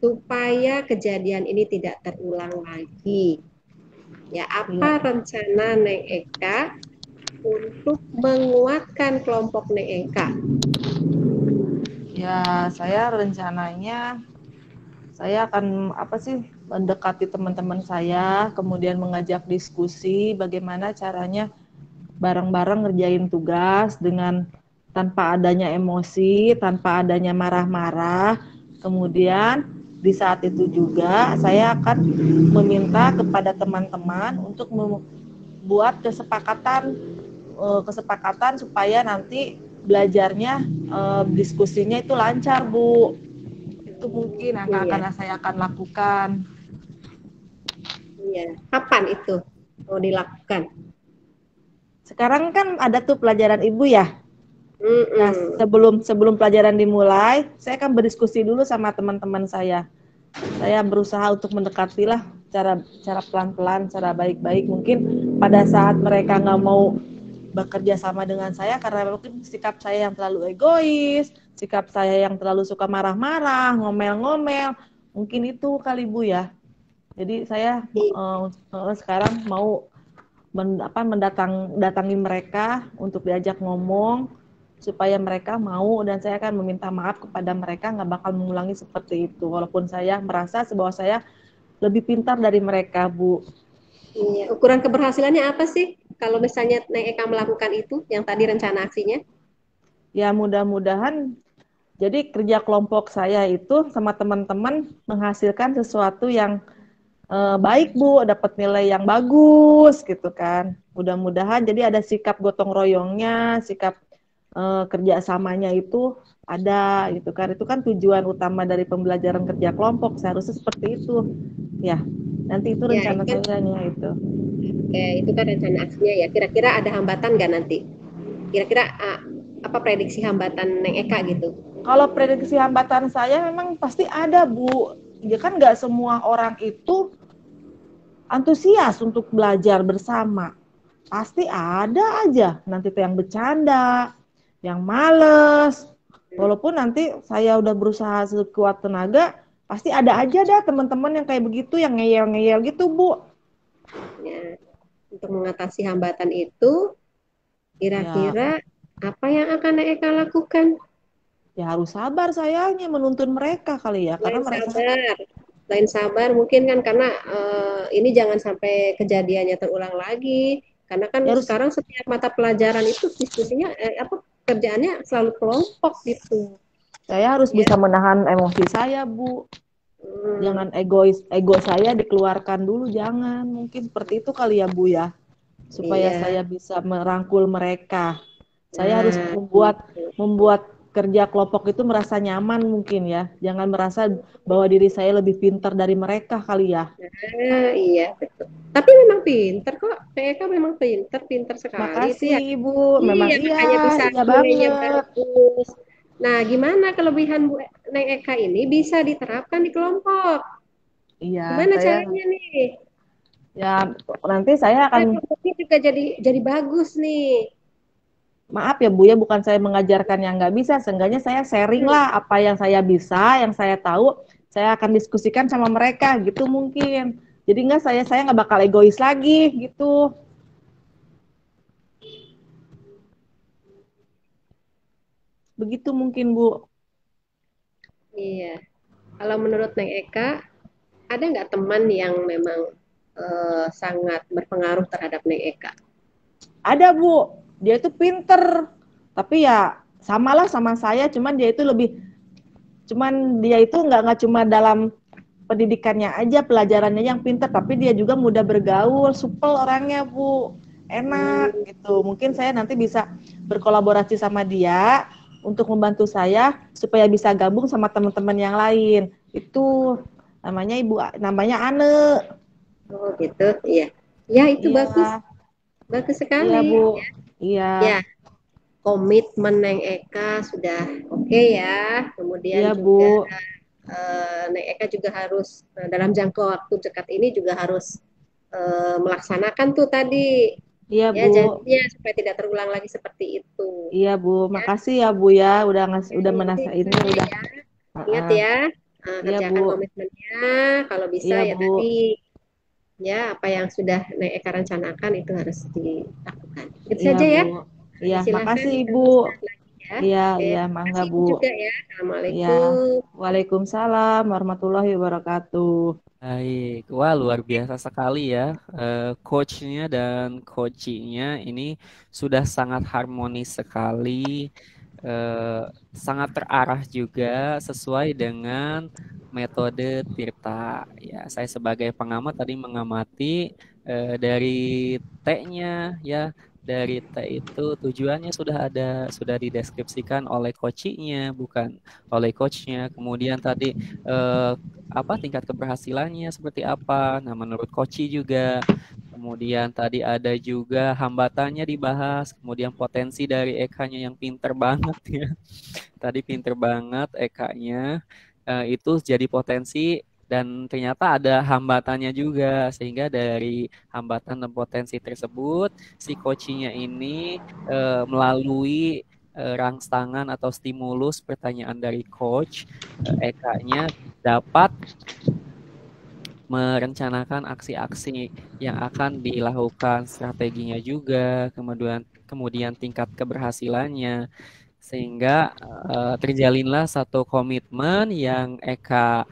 Supaya kejadian ini tidak terulang lagi. Ya, Iya. apa rencana Neng Eka untuk menguatkan kelompok Neng Eka? Ya, saya rencananya saya akan apa sih mendekati teman-teman saya, kemudian mengajak diskusi bagaimana caranya bareng-bareng ngerjain tugas dengan tanpa adanya emosi, tanpa adanya marah-marah. Kemudian di saat itu juga saya akan meminta kepada teman-teman untuk membuat kesepakatan supaya nanti belajarnya diskusinya itu lancar Bu. Itu mungkin yang Iya, saya akan lakukan. iya. Kapan itu mau dilakukan? Sekarang kan ada tuh pelajaran Ibu ya. Nah, Mm-mm. sebelum pelajaran dimulai, saya akan berdiskusi dulu sama teman-teman saya. Saya berusaha untuk mendekati lah cara pelan-pelan, cara baik-baik. Mungkin pada saat mereka nggak mau bekerja sama dengan saya karena mungkin sikap saya yang terlalu egois, sikap saya yang terlalu suka marah-marah, ngomel-ngomel. Mungkin itu kali Bu ya. Jadi saya sekarang mau datangi mereka untuk diajak ngomong supaya mereka mau, dan saya akan meminta maaf kepada mereka, nggak bakal mengulangi seperti itu walaupun saya merasa bahwa saya lebih pintar dari mereka Bu. Iya. Ukuran keberhasilannya apa sih? Kalau misalnya Neng Eka melakukan itu, yang tadi rencana aksinya? Ya mudah-mudahan Jadi kerja kelompok saya itu sama teman-teman menghasilkan sesuatu yang baik Bu, dapat nilai yang bagus gitu kan. Mudah-mudahan jadi ada sikap gotong royongnya, sikap kerjasamanya itu ada gitu kan. Itu kan tujuan utama dari pembelajaran kerja kelompok, seharusnya seperti itu. Ya, nanti itu Ya, rencana itu kan, sayanya itu. itu kan rencana aksinya ya. Kira-kira ada hambatan nggak nanti? Kira-kira apa prediksi hambatan Neng Eka gitu? Kalau prediksi hambatan saya memang pasti ada Bu. Ya kan nggak semua orang itu antusias untuk belajar bersama. Pasti ada aja nanti tuh yang bercanda, yang males. Walaupun nanti saya udah berusaha sekuat tenaga, pasti ada aja dah teman-teman yang kayak begitu, yang ngeyel-ngeyel gitu, Bu. Ya, untuk mengatasi hambatan itu, Ya, kira-kira apa yang akan Neng Eka lakukan? ya harus sabar sayangnya menuntun mereka kali ya, karena Selain mereka sabar, selain sabar mungkin kan karena ini jangan sampai kejadiannya terulang lagi. Karena kan ya harus sekarang setiap mata pelajaran itu diskusinya apa kerjaannya selalu kelompok gitu. saya harus Ya. bisa menahan emosi saya, Bu. Jangan ego saya dikeluarkan dulu, jangan. Mungkin seperti itu kali ya, Bu ya. Supaya Iya. saya bisa merangkul mereka. Saya harus Nah, membuat kerja kelompok itu merasa nyaman mungkin ya. Jangan merasa bahwa diri saya lebih pintar dari mereka kali ya. iya betul. Tapi memang pinter kok. Mereka memang pinter, pinter sekali itu Makasih ya. Ibu. Memang Iya, iya, makanya bisa iya nilainya banget. bagus. Nah, gimana kelebihan Bu Neng Eka ini bisa diterapkan di kelompok? Iya, Gimana saya caranya nih? ya nanti saya Nah, akan kelompoknya juga jadi bagus nih. maaf ya Bu ya, bukan saya mengajarkan yang nggak bisa, seenggaknya saya sharing Hmm. lah apa yang saya bisa, yang saya tahu, saya akan diskusikan sama mereka gitu mungkin. Jadi nggak saya nggak bakal egois lagi gitu. Begitu mungkin Bu. Iya. Kalau menurut Neng Eka, ada nggak teman yang memang sangat berpengaruh terhadap Neng Eka? Ada Bu, dia itu pinter, tapi ya samalah sama saya, cuman dia itu nggak cuma dalam pendidikannya aja, pelajarannya yang pinter, tapi dia juga mudah bergaul, supel orangnya Bu, enak Hmm, gitu. Mungkin saya nanti bisa berkolaborasi sama dia untuk membantu saya supaya bisa gabung sama teman-teman yang lain. Itu namanya Ane. oh gitu, iya. Ya itu Iya, bagus, bagus iya sekali. Bu. Iya, Ya, komitmen Neng Eka sudah oke ya. Kemudian iya Bu. juga Neng Eka juga harus dalam jangka waktu dekat ini juga harus melaksanakan tuh tadi Iya ya Bu. janjinya supaya tidak terulang lagi seperti itu. Iya Bu. Ya, Makasih ya Bu ya udah jadi menasa ini misalnya udah. ya ingat Uh-uh. ya Iya Bu. kerjakan komitmennya. Kalau bisa Iya ya Bu. tadi ya apa yang sudah Neng Eka rencanakan itu harus dilakukan. Itu Iya saja Bu. ya. Iya, Silakan makasih Ibu. diteruskan lagi ya. Iya, Oke, iya, terima mangga kasih Bu. Ibu juga ya. Iya. Assalamualaikum. Waalaikumsalam warahmatullahi wabarakatuh. Baik, wah luar biasa sekali ya. Coachnya dan coachingnya ini sudah sangat harmonis sekali, eh, sangat terarah juga sesuai dengan metode Tirta. Ya, saya sebagai pengamat tadi mengamati dari T-nya ya, dari T itu tujuannya sudah dideskripsikan oleh coachingnya, bukan oleh coachnya. Kemudian tadi eh, apa tingkat keberhasilannya seperti apa. Nah, menurut Koci juga. Kemudian tadi ada juga hambatannya dibahas, kemudian potensi dari Eka-nya yang pinter banget ya. Tadi pinter banget Eka-nya itu jadi potensi dan ternyata ada hambatannya juga sehingga dari hambatan dan potensi tersebut si coachingnya ini melalui rangsangan atau stimulus pertanyaan dari coach Eka-nya dapat merencanakan aksi-aksi yang akan dilakukan, strateginya juga, kemudian tingkat keberhasilannya, sehingga terjalinlah satu komitmen yang Eka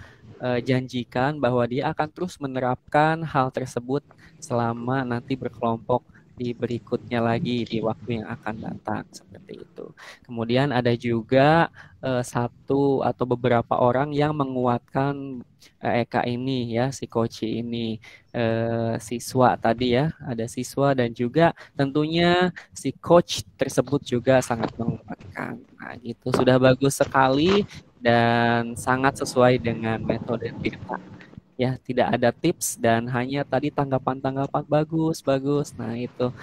janjikan bahwa dia akan terus menerapkan hal tersebut selama nanti berkelompok di berikutnya lagi di waktu yang akan datang seperti itu. Kemudian ada juga satu atau beberapa orang yang menguatkan Eka ini ya, si Koci ini, siswa tadi ya, ada siswa dan juga tentunya si coach tersebut juga sangat menguatkan. Nah, gitu sudah bagus sekali dan sangat sesuai dengan metode Tirta. Ya, tidak ada tips dan hanya tadi tanggapan-tanggapan bagus, bagus. Nah, itu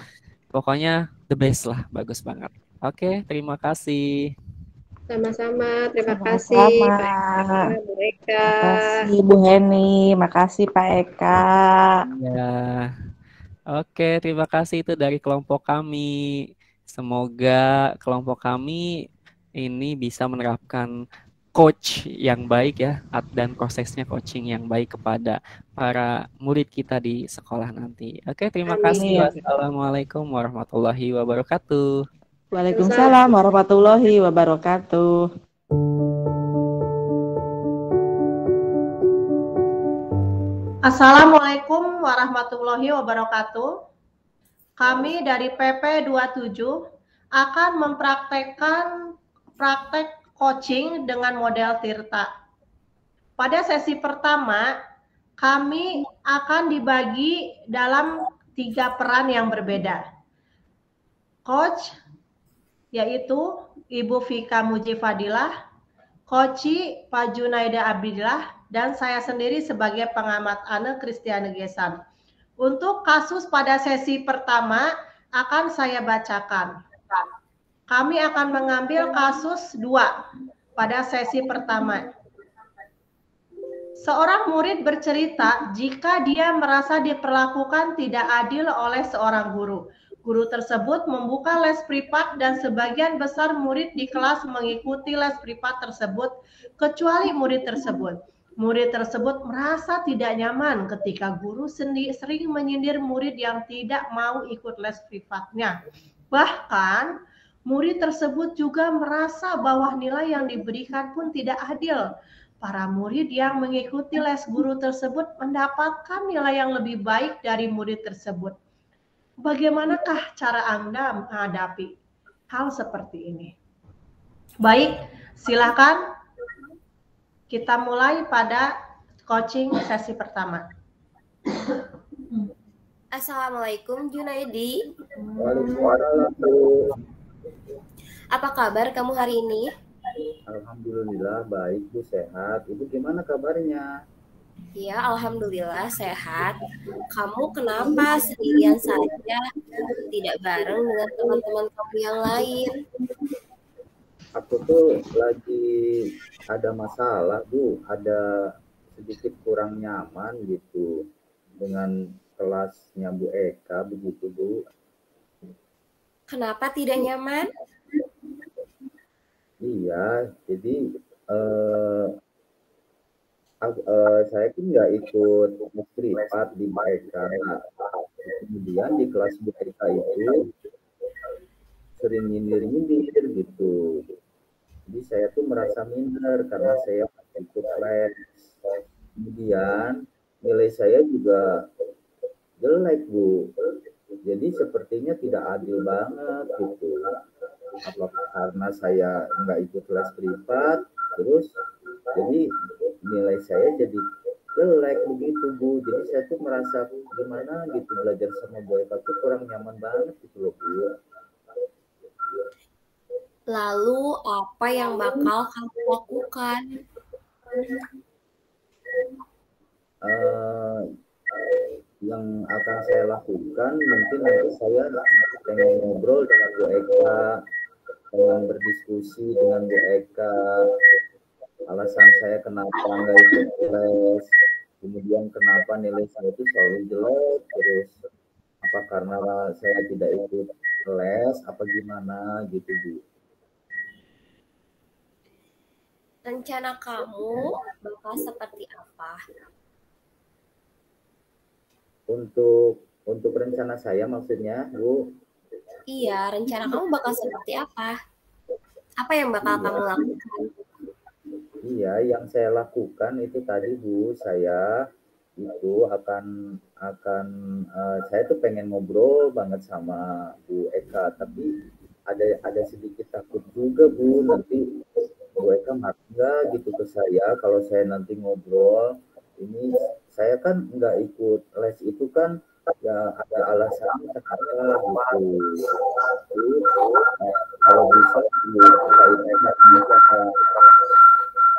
pokoknya the best lah, bagus banget. Oke, terima kasih. Sama-sama, terima kasih Sama-sama. Pak Eka, Bu Eka. Makasih Bu Heni, makasih Pak Eka. Ya, oke, terima kasih itu dari kelompok kami. Semoga kelompok kami ini bisa menerapkan coach yang baik ya, dan prosesnya coaching yang baik kepada para murid kita di sekolah nanti. Oke, terima kasih. Amin. Amin. Wassalamualaikum warahmatullahi wabarakatuh. Waalaikumsalam warahmatullahi wabarakatuh. Assalamualaikum warahmatullahi wabarakatuh. Kami dari PP 27 akan mempraktekkan praktek coaching dengan model Tirta. Pada sesi pertama, kami akan dibagi dalam 3 peran yang berbeda. Coach, yaitu Ibu Vika Mujifadilah, Koci Pak Junaida Abdillah, dan saya sendiri sebagai pengamat Ane Kristiane Gesan. Untuk kasus pada sesi pertama akan saya bacakan. Kami akan mengambil kasus 2 pada sesi pertama. Seorang murid bercerita jika dia merasa diperlakukan tidak adil oleh seorang guru. Guru tersebut membuka les privat dan sebagian besar murid di kelas mengikuti les privat tersebut, kecuali murid tersebut. Murid tersebut merasa tidak nyaman ketika guru sering menyindir murid yang tidak mau ikut les privatnya. Bahkan, murid tersebut juga merasa bahwa nilai yang diberikan pun tidak adil. Para murid yang mengikuti les guru tersebut mendapatkan nilai yang lebih baik dari murid tersebut. Bagaimanakah cara Anda menghadapi hal seperti ini? Baik, silakan kita mulai pada coaching sesi pertama. Assalamualaikum Junaidi. Waalaikumsalam. Apa kabar kamu hari ini? Alhamdulillah baik Bu, sehat. Ibu gimana kabarnya? Ya, alhamdulillah sehat. Kamu kenapa sendirian saja, tidak bareng dengan teman-teman kamu yang lain? Aku tuh lagi ada masalah Bu, ada sedikit kurang nyaman gitu dengan kelasnya Bu Eka begitu Bu. Kenapa tidak nyaman? Iya, jadi saya kan nggak ikut privat di Bu Eka. Kemudian di kelas Bu Eka itu sering nyindir-nyindir gitu. Jadi saya tuh merasa minder karena saya ikut les. Kemudian nilai saya juga jelek Bu. Jadi sepertinya tidak adil banget gitu. Apakah karena saya nggak ikut les privat, terus jadi nilai saya jadi jelek begitu Bu. Jadi saya tuh merasa gimana gitu belajar sama Bu Eka tuh kurang nyaman banget gitu loh Bu. Lalu apa yang bakal kamu lakukan? Yang akan saya lakukan mungkin nanti saya pengen ngobrol dengan Bu Eka, pengen berdiskusi dengan Bu Eka, alasan saya kenapa nggak ikut les, kemudian kenapa nilai saya itu selalu jelek, terus apa karena saya tidak ikut les, apa gimana gitu Bu. Rencana kamu bakal seperti apa? Untuk rencana saya maksudnya Bu. Iya, rencana kamu bakal seperti apa? Apa yang bakal kamu lakukan? Iya, yang saya lakukan itu tadi Bu, saya itu saya tuh pengen ngobrol banget sama Bu Eka, tapi ada sedikit takut juga Bu, nanti Bu Eka marah nggak gitu ke saya kalau saya nanti ngobrol. Ini saya kan nggak ikut les itu kan ya ada alasannya kenapa gitu. Terus, kalau bisa Bu Eka bisa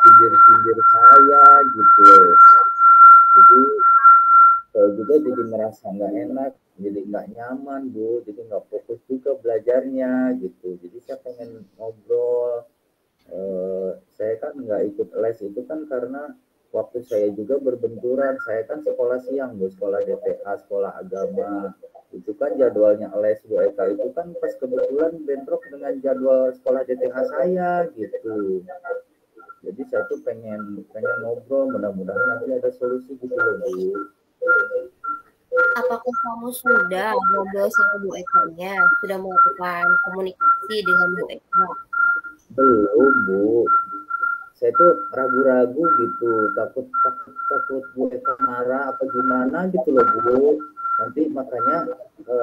sindir-sindir saya gitu. Jadi saya juga jadi merasa nggak enak, jadi nggak nyaman Bu, jadi nggak fokus juga belajarnya gitu. Jadi saya pengen ngobrol. Saya kan nggak ikut les itu kan karena waktu saya juga berbenturan. Saya kan sekolah siang Bu, sekolah DTA, sekolah agama. Itu kan jadwalnya les Bu Eka itu kan pas kebetulan bentrok dengan jadwal sekolah DTH saya gitu. Jadi saya tuh pengen ngobrol, mudah-mudahan nanti ada solusi gitu loh Bu. Apakah kamu sudah ngobrol sama Bu Eka-nya? Sudah melakukan komunikasi dengan Bu Eka? Belum Bu, saya tuh ragu-ragu gitu, takut Bu Eka marah apa gimana gitu loh Bu. Nanti makanya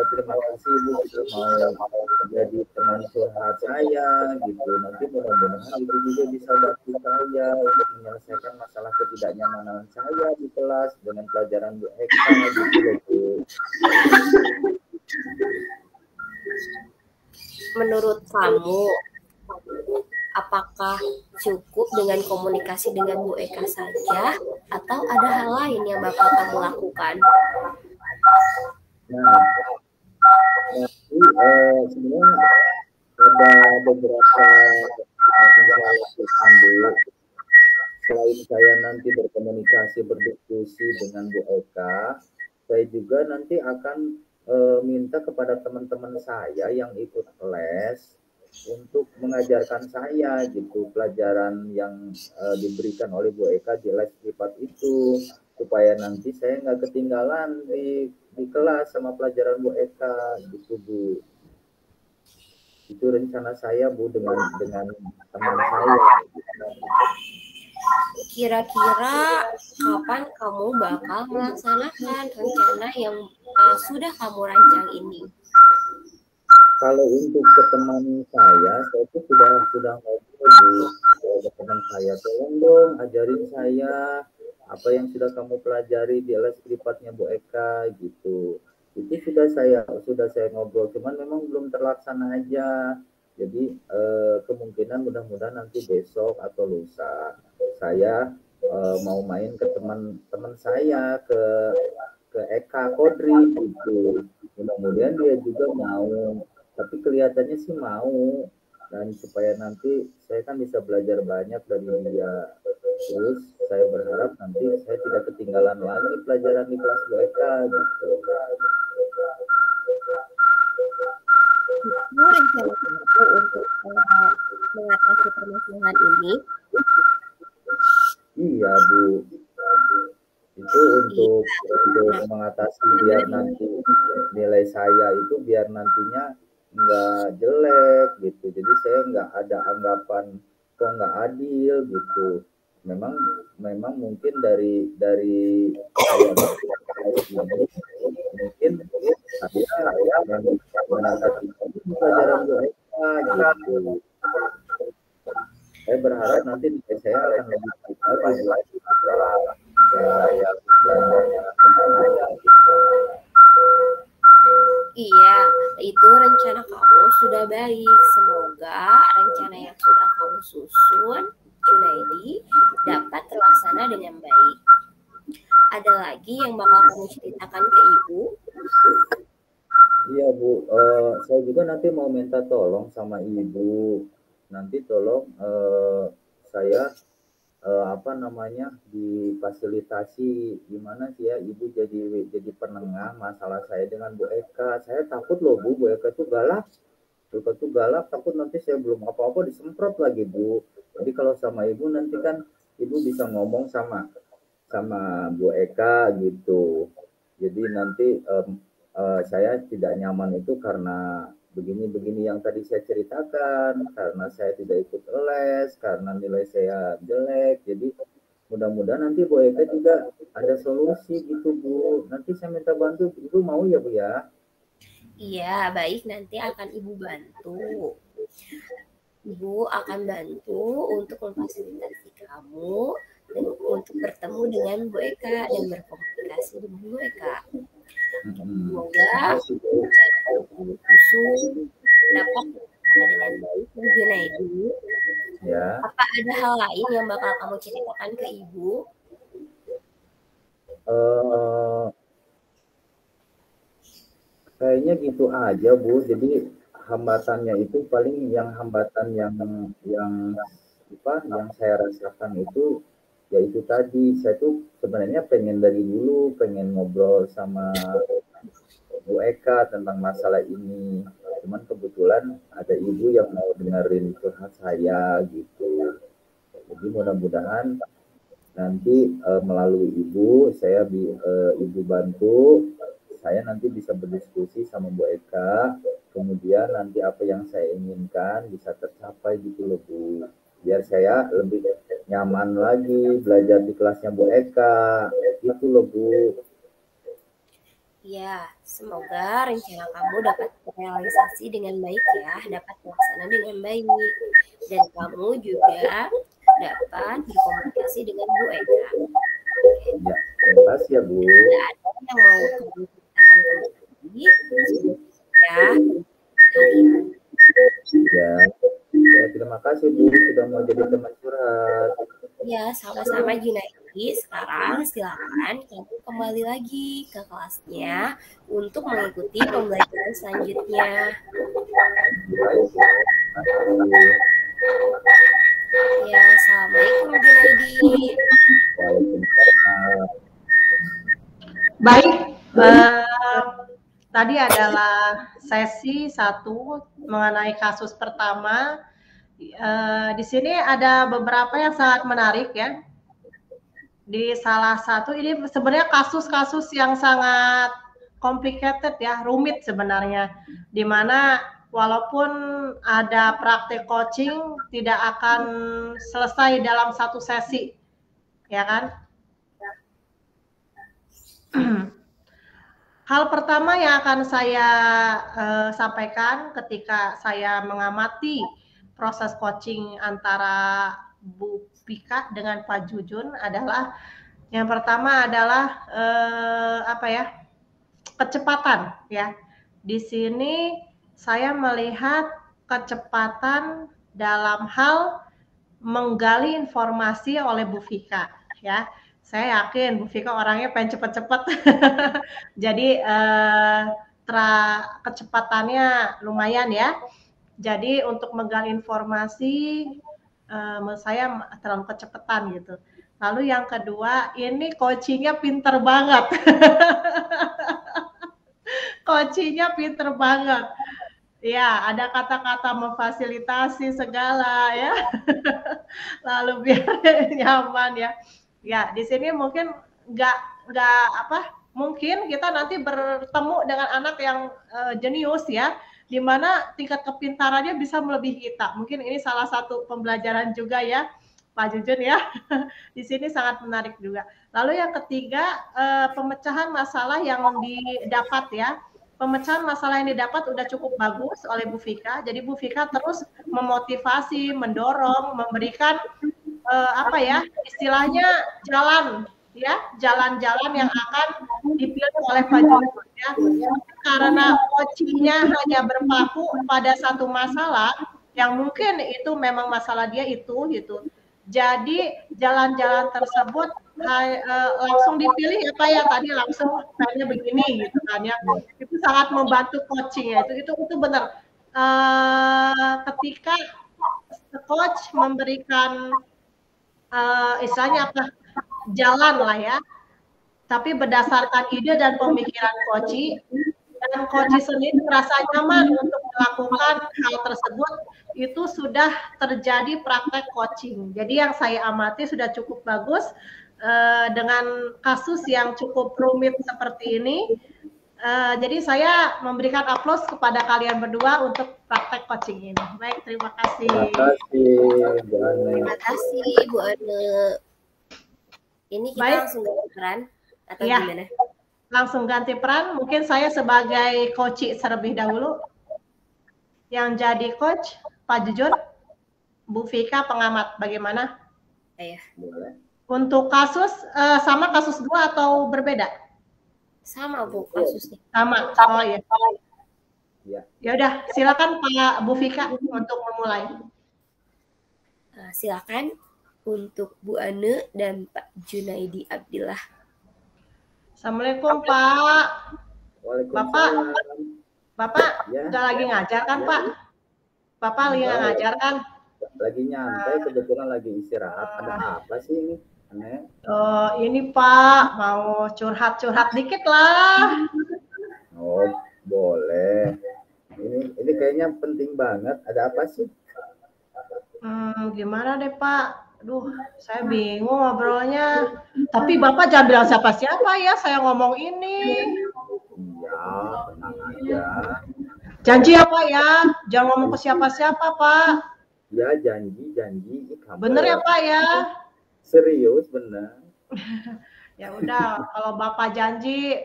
terima kasih Bu sudah mau jadi teman curhat saya gitu. Nanti mudah-mudahan Ibu juga bisa bantu saya untuk menyelesaikan masalah ketidaknyamanan saya di kelas dengan pelajaran Bu Eka gitu loh Bu. Menurut kamu, apakah cukup dengan komunikasi dengan Bu Eka saja atau ada hal lain yang bakal kamu lakukan? Nah, sebenarnya ada beberapa yang saya lakukan Bu. Selain saya nanti berkomunikasi, berdiskusi dengan Bu Eka, saya juga nanti akan minta kepada teman-teman saya yang ikut les untuk mengajarkan saya gitu pelajaran yang diberikan oleh Bu Eka di les privat itu, supaya nanti saya nggak ketinggalan di kelas sama pelajaran Bu Eka gitu Bu. Itu rencana saya Bu dengan teman saya. Kira-kira kapan kamu bakal melaksanakan rencana yang sudah kamu rancang ini? Kalau untuk ke teman saya tuh sudah ngobrol Bu, teman saya, tolong dong ajarin saya apa yang sudah kamu pelajari di les privatnya Bu Eka gitu. Itu sudah saya ngobrol, cuman memang belum terlaksana aja. Jadi kemungkinan mudah-mudahan nanti besok atau lusa saya mau main ke teman saya ke Eka Kodri gitu. Mudah-mudahan dia juga mau, tapi kelihatannya sih mau, dan supaya nanti saya kan bisa belajar banyak dari dia. Terus saya berharap nanti saya tidak ketinggalan lagi pelajaran di kelas Bu Eka gitu. Itu rencana kamu untuk mengatasi permasalahan ini? Iya Bu, itu untuk mengatasi biar nanti nilai saya itu biar nantinya nggak jelek gitu. Jadi saya nggak ada anggapan kok nggak adil gitu. Memang mungkin dari saya mungkin saya menanggapi pelajaran mereka gitu. Saya berharap nanti saya akan lebih baik lagi setelah saya belajarnya. Iya, itu rencana kamu sudah baik. Semoga rencana yang sudah kamu susun, Junaidi, dapat terlaksana dengan baik. Ada lagi yang bakal kamu ceritakan ke Ibu? Iya Bu, saya juga nanti mau minta tolong sama Ibu. Nanti tolong saya difasilitasi gimana sih ya Ibu jadi penengah masalah saya dengan Bu Eka. Saya takut loh Bu Eka tuh galak. Bu Eka tuh galak, takut nanti saya belum apa-apa disemprot lagi Bu. Jadi kalau sama Ibu nanti kan Ibu bisa ngomong sama Bu Eka gitu. Jadi nanti saya tidak nyaman itu karena begini-begini yang tadi saya ceritakan, karena saya tidak ikut les, karena nilai saya jelek. Jadi mudah-mudahan nanti Bu Eka juga ada solusi gitu Bu. Nanti saya minta bantu, Ibu mau ya Bu ya? Iya, baik, nanti akan Ibu bantu. Ibu akan bantu untuk memfasilitasi kamu untuk bertemu dengan Bu Eka dan berkomunikasi dengan Bu Eka. Semoga Ibu susun dapat terlaksana dengan baik. Bu Junaidi, Ya. apa ada hal lain yang bakal kamu ceritakan ke Ibu? Kayaknya gitu aja Bu. Jadi hambatannya itu paling hambatan yang saya rasakan itu ya itu tadi, saya tuh sebenarnya pengen dari dulu pengen ngobrol sama Bu Eka tentang masalah ini, cuman kebetulan ada ibu yang mau dengerin curhat saya gitu. Jadi mudah-mudahan nanti melalui ibu ibu bantu saya nanti bisa berdiskusi sama Bu Eka, kemudian nanti apa yang saya inginkan bisa tercapai gitu loh Bu, biar saya lebih nyaman lagi belajar di kelasnya Bu Eka gitu loh Bu. Ya, semoga rencana kamu dapat terrealisasi dengan baik ya, dapat terlaksana dengan baik. Dan kamu juga dapat berkomunikasi dengan Bu Eka. Ya, terima kasih ya Bu. Tidak ada yang mau kamu ceritakan kembali ya hari ini. Ya, terima kasih Bu sudah mau jadi teman curhat. Ya, sama-sama Junaidi. Sekarang silakan kamu kembali lagi ke kelasnya untuk mengikuti pembelajaran selanjutnya. Ya, assalamualaikum Junaidi. Waalaikumsalam. Baik, tadi adalah sesi 1 mengenai kasus pertama. Di sini ada beberapa yang sangat menarik ya. Di salah satu ini sebenarnya kasus-kasus yang sangat complicated ya, rumit sebenarnya. Di mana walaupun ada praktek coaching tidak akan selesai dalam satu sesi, ya kan? Hal pertama yang akan saya sampaikan ketika saya mengamati proses coaching antara Bu Pika dengan Pak Jujun adalah yang pertama adalah kecepatan ya. Di sini saya melihat kecepatan dalam hal menggali informasi oleh Bu Vika ya. Saya yakin Bu Vika orangnya pengen cepet-cepet. Jadi kecepatannya lumayan ya. Jadi untuk menggali informasi menurut saya terlalu kecepatan gitu. Lalu yang kedua, ini coachingnya pinter banget. Coachingnya pinter banget. Ya, ada kata-kata memfasilitasi segala ya. Lalu biar nyaman ya. Ya, di sini mungkin mungkin kita nanti bertemu dengan anak yang jenius ya, di mana tingkat kepintarannya bisa melebihi kita. Mungkin ini salah satu pembelajaran juga ya, Pak Jujun ya. Di sini sangat menarik juga. Lalu yang ketiga, pemecahan masalah yang didapat ya. Pemecahan masalah yang didapat udah cukup bagus oleh Bu Vika. Jadi Bu Vika terus memotivasi, mendorong, memberikan istilahnya jalan-jalan yang akan dipilih oleh Pak Jujun ya. Karena coachingnya hanya berpaku pada satu masalah yang mungkin itu memang masalah dia itu gitu. Jadi jalan-jalan tersebut langsung dipilih ya Pak ya, tadi langsung misalnya begini gitu kan ya. Itu sangat membantu coaching ya. Itu benar. Ketika coach memberikan istilahnya jalan lah ya, tapi berdasarkan ide dan pemikiran coach, dan coach sendiri merasa nyaman untuk melakukan hal tersebut, itu sudah terjadi praktek coaching. Jadi yang saya amati sudah cukup bagus dengan kasus yang cukup rumit seperti ini. Jadi saya memberikan aplaus kepada kalian berdua untuk praktek coaching ini. Baik, terima kasih. Terima kasih Bu Ane. Terima kasih Bu Ane. Ini kita Baik. langsung ganti peran atau Iya. gimana? Langsung ganti peran. Mungkin saya sebagai coach terlebih dahulu. Yang jadi coach, Pak Jujun, Bu Vika pengamat. Bagaimana? Ayo. Boleh. Untuk kasus sama kasus 2 atau berbeda? Sama Bu kasusnya. Sama. Oh ya. Ya. Ya udah, silakan Pak Bu Vika untuk memulai. Silakan untuk Bu Ane dan Pak Junaidi Abdillah. Assalamualaikum Pak. Waalaikumsalam. Bapak Ya. udah lagi ngajar kan Pak? Bapak lagi nggak ngajar kan? Lagi nyantai, kebetulan lagi istirahat. Ada apa sih ini? Aneh. Ini Pak mau curhat-curhat dikit lah. Oh, boleh. Ini kayaknya penting banget. Ada apa sih? Gimana deh Pak? Aduh, saya bingung ngobrolnya. Tapi Bapak jangan bilang siapa-siapa ya, saya ngomong ini. Iya, tenang aja. Janji ya Pak ya, jangan ngomong ke siapa-siapa Pak. Ya, janji. Kamu Bener ya Pak ya? serius, bener. Ya udah, kalau Bapak janji,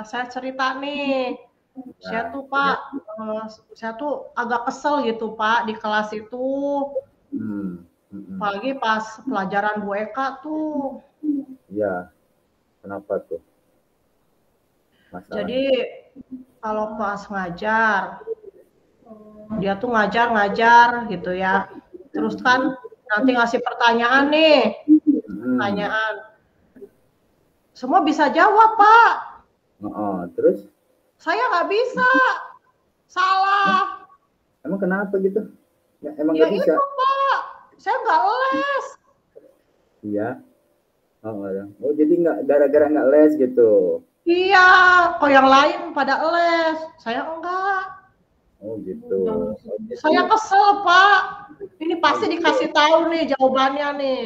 saya cerita nih. Saya tuh Pak, saya tuh agak kesel gitu Pak di kelas itu. Apalagi pas pelajaran Bu Eka tuh. Iya, kenapa tuh? Masalahnya. Jadi kalau pas ngajar, dia tuh ngajar gitu ya. Terus kan nanti ngasih pertanyaan nih, pertanyaan. Semua bisa jawab Pak. Terus? Saya nggak bisa, salah. Emang kenapa gitu? Ya, emang Ya nggak bisa? itu Pak, saya nggak les. Iya. Oh, jadi nggak gara-gara nggak les gitu? Iya, kok yang lain pada les, saya enggak. Oh gitu. Saya kesel Pak. Ini pasti dikasih tahu nih jawabannya nih.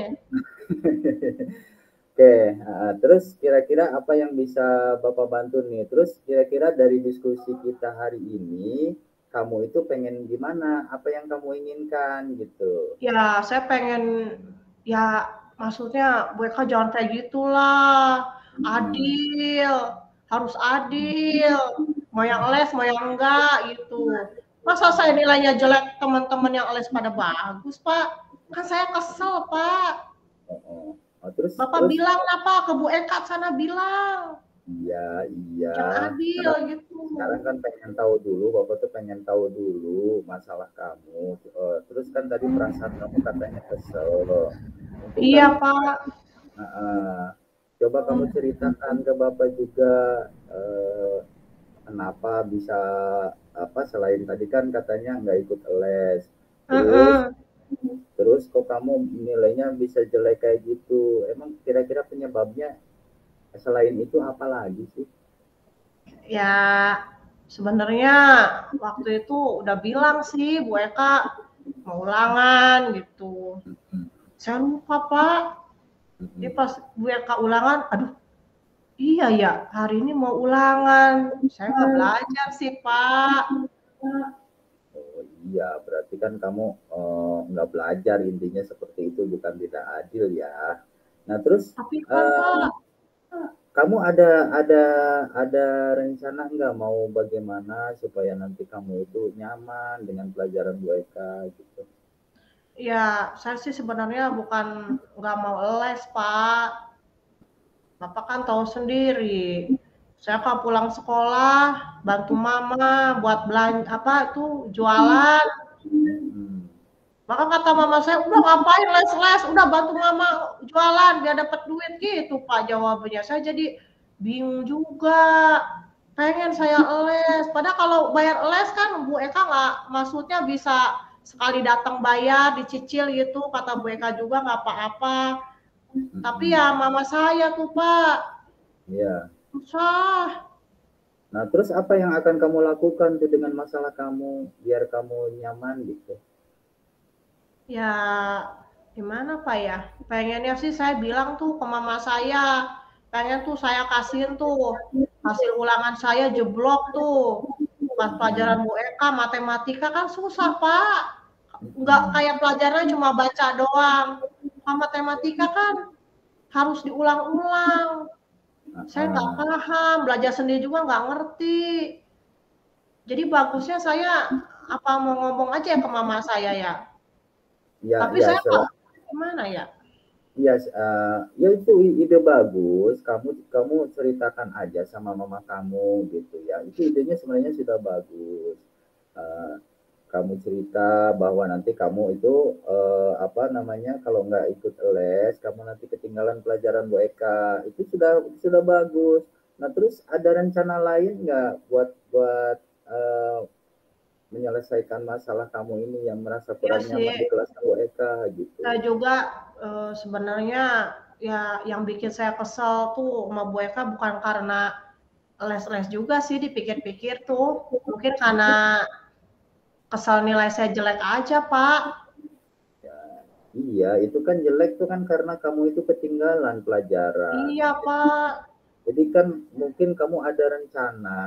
Oke, terus kira-kira apa yang bisa Bapak bantu nih? Terus kira-kira dari diskusi kita hari ini, kamu itu pengen gimana? Apa yang kamu inginkan gitu? Ya, saya pengen, ya maksudnya Bu Eka jangan kayak gitulah. Adil, harus adil. Mau yang les, mau yang enggak gitu. Masa saya nilainya jelek, teman-teman yang les pada bagus Pak? Kan saya kesel Pak. Terus Bapak bilang apa ke Bu Eka sana bilang. Iya. Yang adil gitu. Sekarang kan pengen tahu dulu, Bapak tuh pengen tahu dulu masalah kamu. Terus kan tadi perasaan kamu katanya kesel. Iya Pak. Coba kamu ceritakan ke Bapak juga kenapa bisa selain tadi kan katanya nggak ikut les. Terus kok kamu nilainya bisa jelek kayak gitu? Emang kira-kira penyebabnya selain itu apa lagi sih? Ya sebenarnya waktu itu udah bilang sih Bu Eka mau ulangan gitu. Saya lupa Pak. Jadi pas Bu Eka ulangan, aduh iya ya hari ini mau ulangan. Saya nggak belajar sih Pak. Oh iya, berarti kan kamu nggak belajar, intinya seperti itu, bukan tidak adil ya. Nah terus tapi Pak, kamu ada rencana nggak mau bagaimana supaya nanti kamu itu nyaman dengan pelajaran Bu Eka gitu? Ya saya sih sebenarnya bukan nggak mau les Pak. Bapak kan tahu sendiri. Saya kalau pulang sekolah bantu mama buat belanja jualan. Maka kata mama saya, udah ngapain les-les, udah bantu mama jualan biar dapat duit gitu Pak jawabannya. Saya jadi bingung juga. Pengen saya les. Padahal kalau bayar les kan Bu Eka nggak, maksudnya bisa sekali datang bayar, dicicil gitu. Kata Bu Eka juga nggak apa-apa. Tapi ya mama saya tuh Pak. Iya. Susah. Nah terus apa yang akan kamu lakukan tuh dengan masalah kamu biar kamu nyaman gitu? Ya gimana Pak ya? Pengennya sih saya bilang tuh ke mama saya. Pengen tuh saya kasihin tuh hasil ulangan saya jeblok tuh. Pas pelajaran Bu Eka matematika kan susah Pak. Nggak kayak pelajarannya cuma baca doang. Matematika kan harus diulang-ulang. Saya nggak paham, belajar sendiri juga nggak ngerti. Jadi bagusnya saya apa mau ngomong aja ya ke mama saya ya. Ya, Tapi ya, saya nggak gimana ya. ya, ya itu ide bagus. Kamu ceritakan aja sama mama kamu gitu ya. Itu idenya sebenarnya sudah bagus. Kamu cerita bahwa nanti kamu itu apa namanya, kalau nggak ikut les kamu nanti ketinggalan pelajaran Bu Eka, itu sudah bagus. Nah terus ada rencana lain nggak buat menyelesaikan masalah kamu ini yang merasa kurang nyaman di kelas Bu Eka gitu? Saya juga sebenarnya ya yang bikin saya kesel tuh sama Bu Eka bukan karena les-les juga sih, dipikir-pikir tuh mungkin karena kesal nilai saya jelek aja, Pak. Ya, iya, itu kan jelek tuh kan karena kamu itu ketinggalan pelajaran. Iya, Pak. Jadi kan mungkin kamu ada rencana,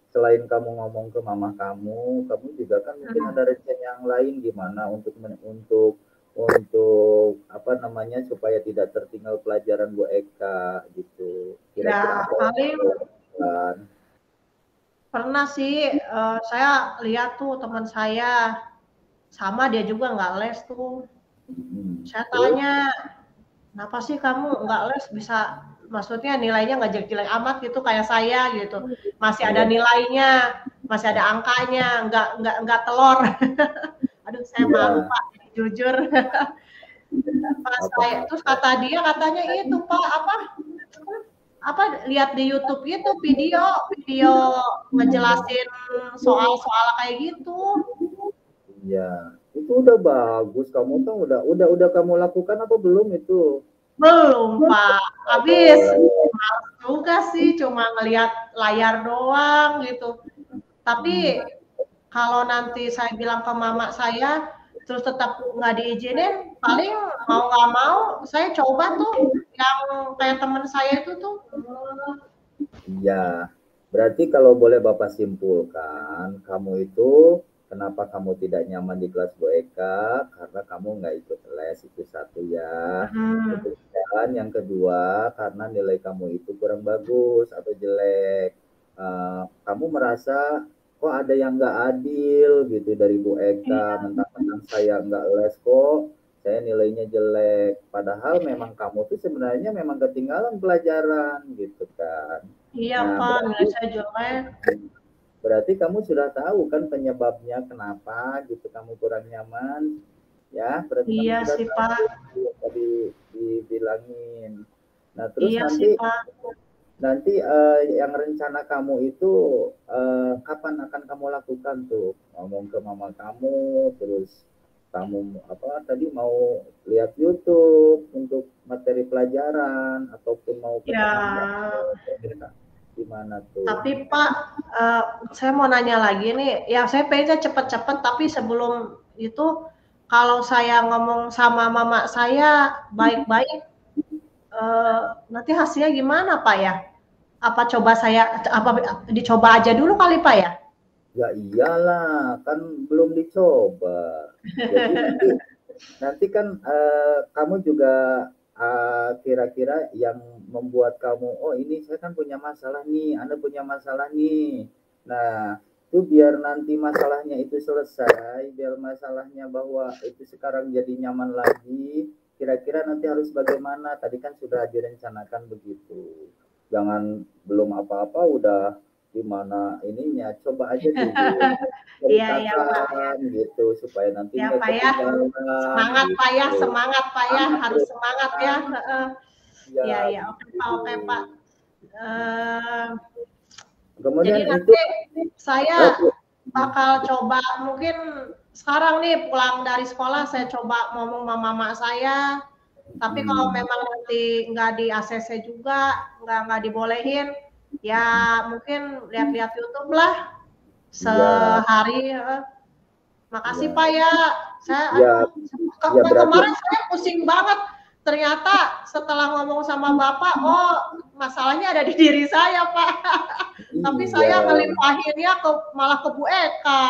selain kamu ngomong ke mama kamu juga kan mungkin ada rencana yang lain gimana untuk apa namanya supaya tidak tertinggal pelajaran Bu Eka gitu. Kira-kira paling pernah sih saya lihat tuh teman saya sama dia juga nggak les tuh. Saya tanya, kenapa sih kamu nggak les bisa, maksudnya nilainya nggak jelek-jelek amat gitu kayak saya gitu, masih ada nilainya, masih ada angkanya, nggak telur. Aduh saya malu Pak, jujur. Terus kata dia katanya itu Pak apa lihat di YouTube itu video ngejelasin soal-soal kayak gitu. Iya, itu udah bagus. Kamu tuh udah kamu lakukan apa belum itu? Belum Pak, habis juga sih cuma ngelihat layar doang gitu. Tapi kalau nanti saya bilang ke mama saya terus tetap nggak diizinin, paling mau nggak mau saya coba tuh yang kayak teman saya itu tuh. Iya, berarti kalau boleh Bapak simpulkan, kamu itu kenapa kamu tidak nyaman di kelas Bu Eka? Karena kamu nggak ikut les, itu satu ya. Dan yang kedua, karena nilai kamu itu kurang bagus atau jelek. Kamu merasa kok ada yang nggak adil gitu dari Bu Eka, mentang-mentang saya nggak les kok saya nilainya jelek. Padahal memang kamu tuh sebenarnya memang ketinggalan pelajaran gitu kan. Iya Pak, nilai saya jelek. Berarti kamu sudah tahu kan penyebabnya kenapa gitu kamu kurang nyaman, ya? Berarti iya kamu sih Pak. Tadi dibilangin. Nah terus iya nanti sih, Pak. Nanti yang rencana kamu itu kapan akan kamu lakukan tuh? Ngomong ke mama kamu, terus kamu apa tadi mau lihat YouTube untuk materi pelajaran ataupun mau ke gimana tuh? Tapi Pak, saya mau nanya lagi nih. Ya saya pengennya cepet-cepet, tapi sebelum itu kalau saya ngomong sama mama saya baik-baik, nanti hasilnya gimana Pak ya? Apa dicoba aja dulu kali Pak ya? Ya iyalah, kan belum dicoba. Jadi nanti kan kamu juga kira-kira yang membuat kamu, oh ini saya kan punya masalah nih, Anda punya masalah nih. Nah, itu biar nanti masalahnya itu selesai, biar masalahnya bahwa itu sekarang jadi nyaman lagi, kira-kira nanti harus bagaimana, tadi kan sudah direncanakan begitu. Jangan belum apa-apa udah gimana ininya, coba aja dulu. Iya gitu supaya nanti ya Pak ya, semangat gitu. Pak ya, semangat Pak ya, harus semangat ya. Iya oke Pak. Kemudian jadi nanti saya bakal coba, mungkin sekarang nih pulang dari sekolah saya coba ngomong sama mama saya. Tapi kalau memang nanti nggak di ACC juga, nggak dibolehin, ya mungkin lihat-lihat YouTube lah sehari. Makasih Pak ya. Saya kemarin saya pusing banget. Ternyata setelah ngomong sama Bapak, oh masalahnya ada di diri saya Pak. Tapi saya ngelimpahinnya malah ke Bu Eka.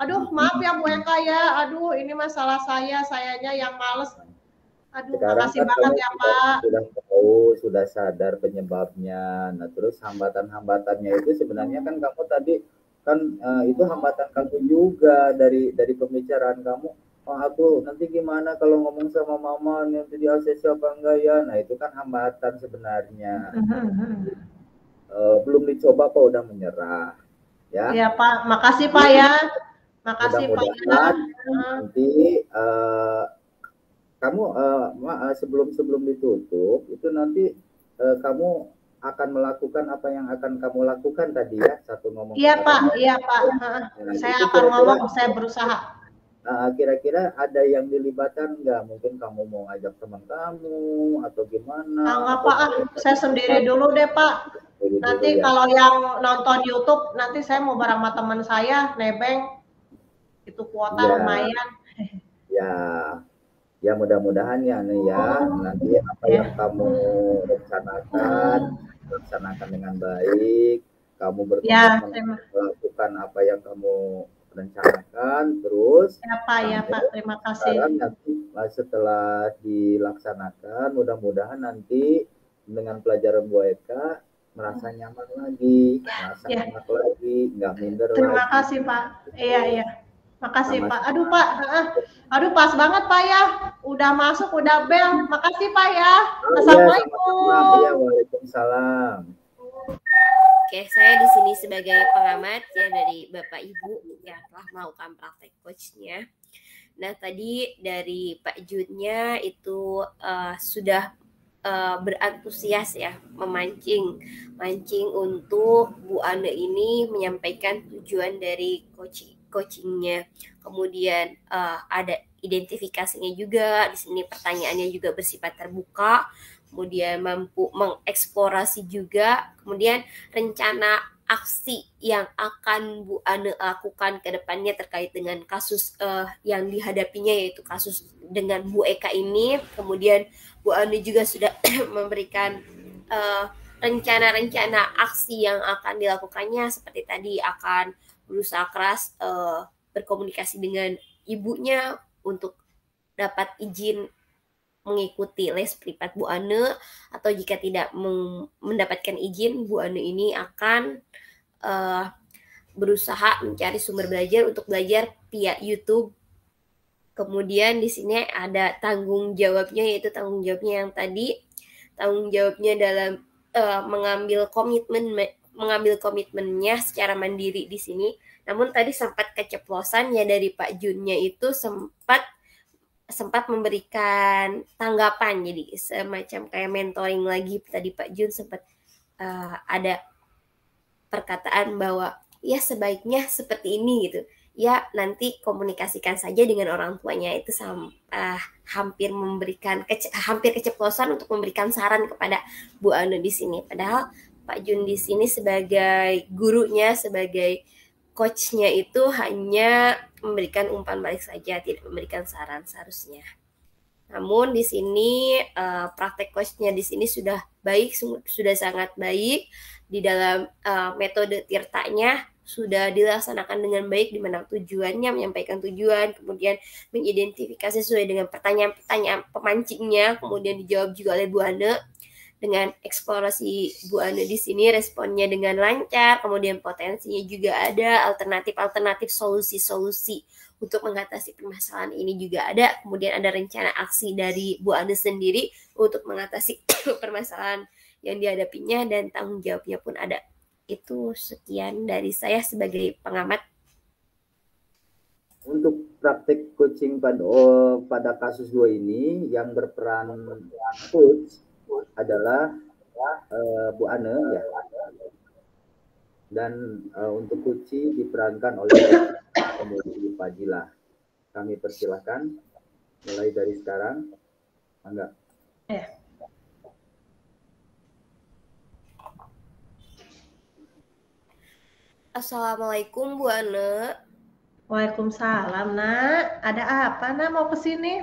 Aduh maaf ya Bu Eka ya. Aduh ini masalah sayanya yang males. Aduh, Sekarang makasih kan banget kamu ya Pak. sudah tahu, sudah sadar penyebabnya. Nah, terus hambatan-hambatannya itu sebenarnya kan kamu tadi kan itu hambatan kamu juga dari pembicaraan kamu. Oh, aku nanti gimana kalau ngomong sama mama nanti di ACC apa enggak ya? Nah, itu kan hambatan sebenarnya. Belum dicoba apa udah menyerah, ya? Iya Pak, makasih Pak ya. Makasih Pak ya. Mudah-mudahan nanti kamu sebelum ditutup itu nanti kamu akan melakukan apa yang akan kamu lakukan tadi ya, satu ngomong. Iya Pak, iya Pak. Saya akan ngomong, saya berusaha. Kira-kira ada yang dilibatkan nggak? Mungkin kamu mau ngajak teman kamu atau gimana? Nggak Pak, saya sendiri dulu deh Pak. Nanti kalau yang nonton YouTube, nanti saya mau bareng sama teman saya, nebeng. Itu kuota lumayan. Ya mudah-mudahan ya nih ya, nanti apa yang kamu laksanakan dengan baik, kamu berkomitmen melakukan apa yang kamu rencanakan, terus ya Pak, terima kasih. Nanti setelah dilaksanakan, mudah-mudahan nanti dengan pelajaran Bu Eka merasa nyaman lagi, merasa enak lagi, nggak minder lagi. Terima kasih Pak. Iya. Makasih Pak. Aduh Pak, aduh pas banget Pak ya. Udah masuk, udah bel. Makasih Pak ya. Assalamualaikum. Iya, waalaikumsalam. Oke, saya di sini sebagai pengamat ya dari Bapak Ibu yang telah melakukan praktek coachnya. Nah tadi dari Pak Junnya itu sudah berantusias ya memancing untuk Bu Ane ini menyampaikan tujuan dari coachingnya. Kemudian ada identifikasinya juga di sini, pertanyaannya juga bersifat terbuka, kemudian mampu mengeksplorasi juga, kemudian rencana aksi yang akan Bu Ane lakukan ke depannya terkait dengan kasus yang dihadapinya, yaitu kasus dengan Bu Eka ini. Kemudian Bu Ane juga sudah memberikan rencana-rencana aksi yang akan dilakukannya, seperti tadi akan berusaha keras berkomunikasi dengan ibunya untuk dapat izin mengikuti les privat Bu Ane, atau jika tidak mendapatkan izin, Bu Ane ini akan berusaha mencari sumber belajar untuk belajar via YouTube. Kemudian di sini ada tanggung jawabnya, yaitu tanggung jawabnya yang tadi, tanggung jawabnya dalam mengambil komitmennya secara mandiri di sini. Namun tadi sempat keceplosan ya dari Pak Junnya, itu sempat memberikan tanggapan, jadi semacam kayak mentoring lagi. Tadi Pak Jun sempat ada perkataan bahwa ya sebaiknya seperti ini gitu. Ya nanti komunikasikan saja dengan orang tuanya. Itu hampir keceplosan untuk memberikan saran kepada Bu Ane di sini. Padahal Pak Jun di sini sebagai gurunya, sebagai coachnya itu hanya memberikan umpan balik saja, tidak memberikan saran seharusnya. Namun di sini praktek coachnya di sini sudah baik, sudah sangat baik. Di dalam metode tirtanya sudah dilaksanakan dengan baik, di mana tujuannya menyampaikan tujuan, kemudian mengidentifikasi sesuai dengan pertanyaan-pertanyaan pemancingnya, kemudian dijawab juga oleh Bu Ane. Dengan eksplorasi Bu Ane di sini responnya dengan lancar, kemudian potensinya juga ada, alternatif solusi-solusi untuk mengatasi permasalahan ini juga ada, kemudian ada rencana aksi dari Bu Ane sendiri untuk mengatasi permasalahan yang dihadapinya, dan tanggung jawabnya pun ada. Itu sekian dari saya sebagai pengamat. Untuk praktek coaching pada kasus 2 ini yang berperan coach adalah Bu Ane ya. Dan untuk coaching diperankan oleh Ibu Fadilah. Kami persilahkan mulai dari sekarang. Enggak. Assalamualaikum Bu Ane. Waalaikumsalam Nak. Ada apa Nak mau kesini?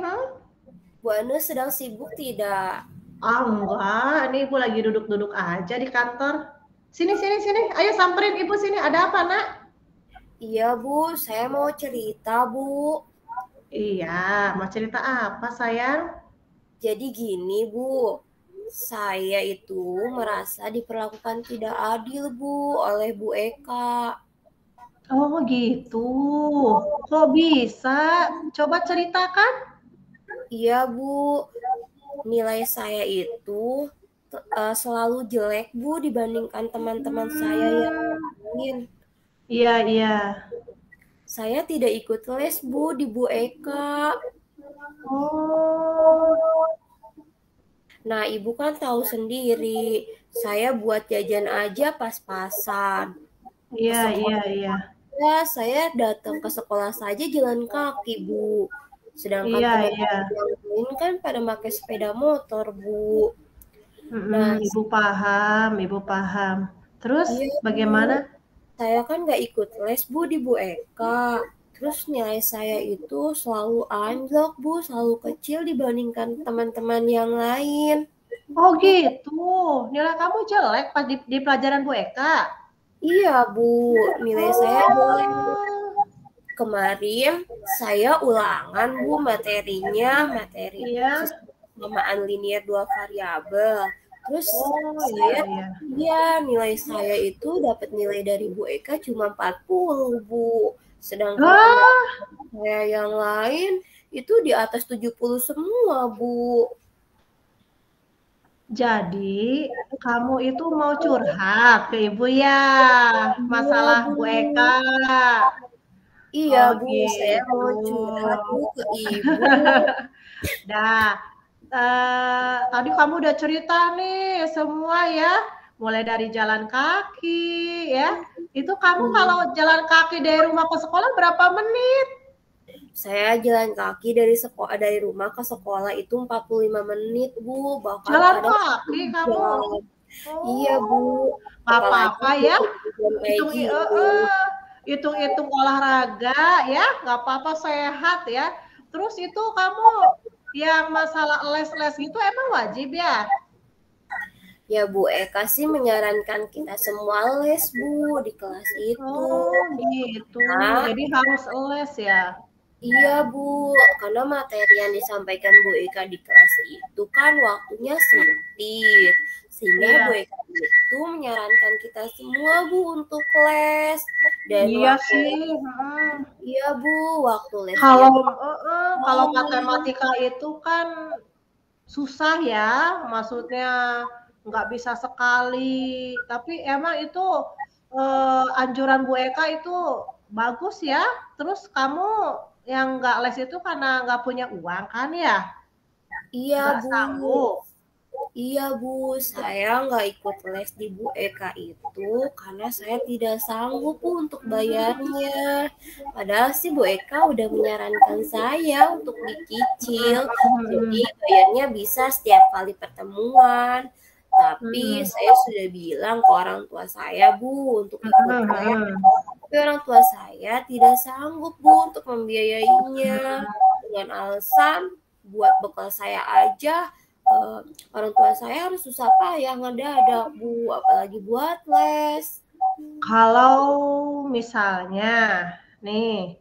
Bu Ane sedang sibuk tidak? Enggak, ini Ibu lagi duduk-duduk aja di kantor. Sini. Ayo samperin Ibu sini. Ada apa Nak? Iya Bu, saya mau cerita Bu. Iya, mau cerita apa sayang? Jadi gini, Bu. Saya itu merasa diperlakukan tidak adil, Bu, oleh Bu Eka. Oh gitu. Kok bisa? Coba ceritakan. Iya, Bu. Nilai saya itu selalu jelek, Bu, dibandingkan teman-teman saya yang lain. Iya, iya. Saya tidak ikut les, Bu, di Bu Eka. Oh, Nah, Ibu kan tahu sendiri, saya buat jajan aja pas-pasan. iya, iya, iya. Ya, saya datang ke sekolah saja jalan kaki, Bu. Sedangkan Iya, teman-teman iya. yang lain kan pada pakai sepeda motor, Bu. Nah, Ibu paham, Ibu paham. Terus iya, Bu. bagaimana? Saya kan nggak ikut les, Bu, di Bu Eka. Terus nilai saya itu selalu anjlok, Bu, selalu kecil dibandingkan teman-teman yang lain. Oh gitu. Nilai kamu jelek pas di pelajaran Bu Eka? Iya, Bu, nilai saya jelek. Kemarin saya ulangan, Bu, materinya, materi Iya. persamaan linear dua variabel. Terus Iya, iya. nilai saya itu dapat nilai dari Bu Eka cuma 40, Bu. Sedangkan saya yang lain itu di atas 70 semua, Bu. Jadi kamu itu mau curhat ke Ibu ya, masalah Bu Eka. Iya, Oh Bu, gitu. saya mau curhat, Bu, ke Ibu. Dah, tadi kamu udah cerita nih semua ya, mulai dari jalan kaki ya. Itu kamu kalau jalan kaki dari rumah ke sekolah berapa menit? Saya jalan kaki dari rumah ke sekolah itu 45 menit, Bu. Bahkan Jalan kadang kaki kamu? jam. Iya, Bu. Gak apa-apa ya. Apalagi Hitung-hitung olahraga ya, nggak apa-apa, sehat ya. Terus itu kamu yang masalah les-les gitu emang wajib ya? Ya, Bu Eka sih menyarankan kita semua les, Bu, di kelas itu. Oh gitu, jadi harus les ya? Iya, Bu, karena materi yang disampaikan Bu Eka di kelas itu kan waktunya sempit. Sehingga Bu Eka itu menyarankan kita semua, Bu, untuk les. Dan iya sih. Iya, Bu, waktu les. Kalau matematika itu kan susah ya, maksudnya nggak bisa sekali. Tapi emang itu anjuran Bu Eka itu bagus ya. Terus kamu yang nggak les itu karena nggak punya uang kan ya? Iya, Bu. Sanggup. Iya, Bu, saya nggak ikut les di Bu Eka itu karena saya tidak sanggup, Bu, untuk bayarnya. Padahal sih Bu Eka udah menyarankan saya untuk dicicil, jadi bayarnya bisa setiap kali pertemuan. Tapi saya sudah bilang ke orang tua saya, Bu, untuk ikut les. Tapi orang tua saya tidak sanggup, Bu, untuk membiayainya dengan alasan buat bekal saya aja. Orang tua saya harus susah payah ngedadak, Bu, apalagi buat les. Kalau misalnya nih,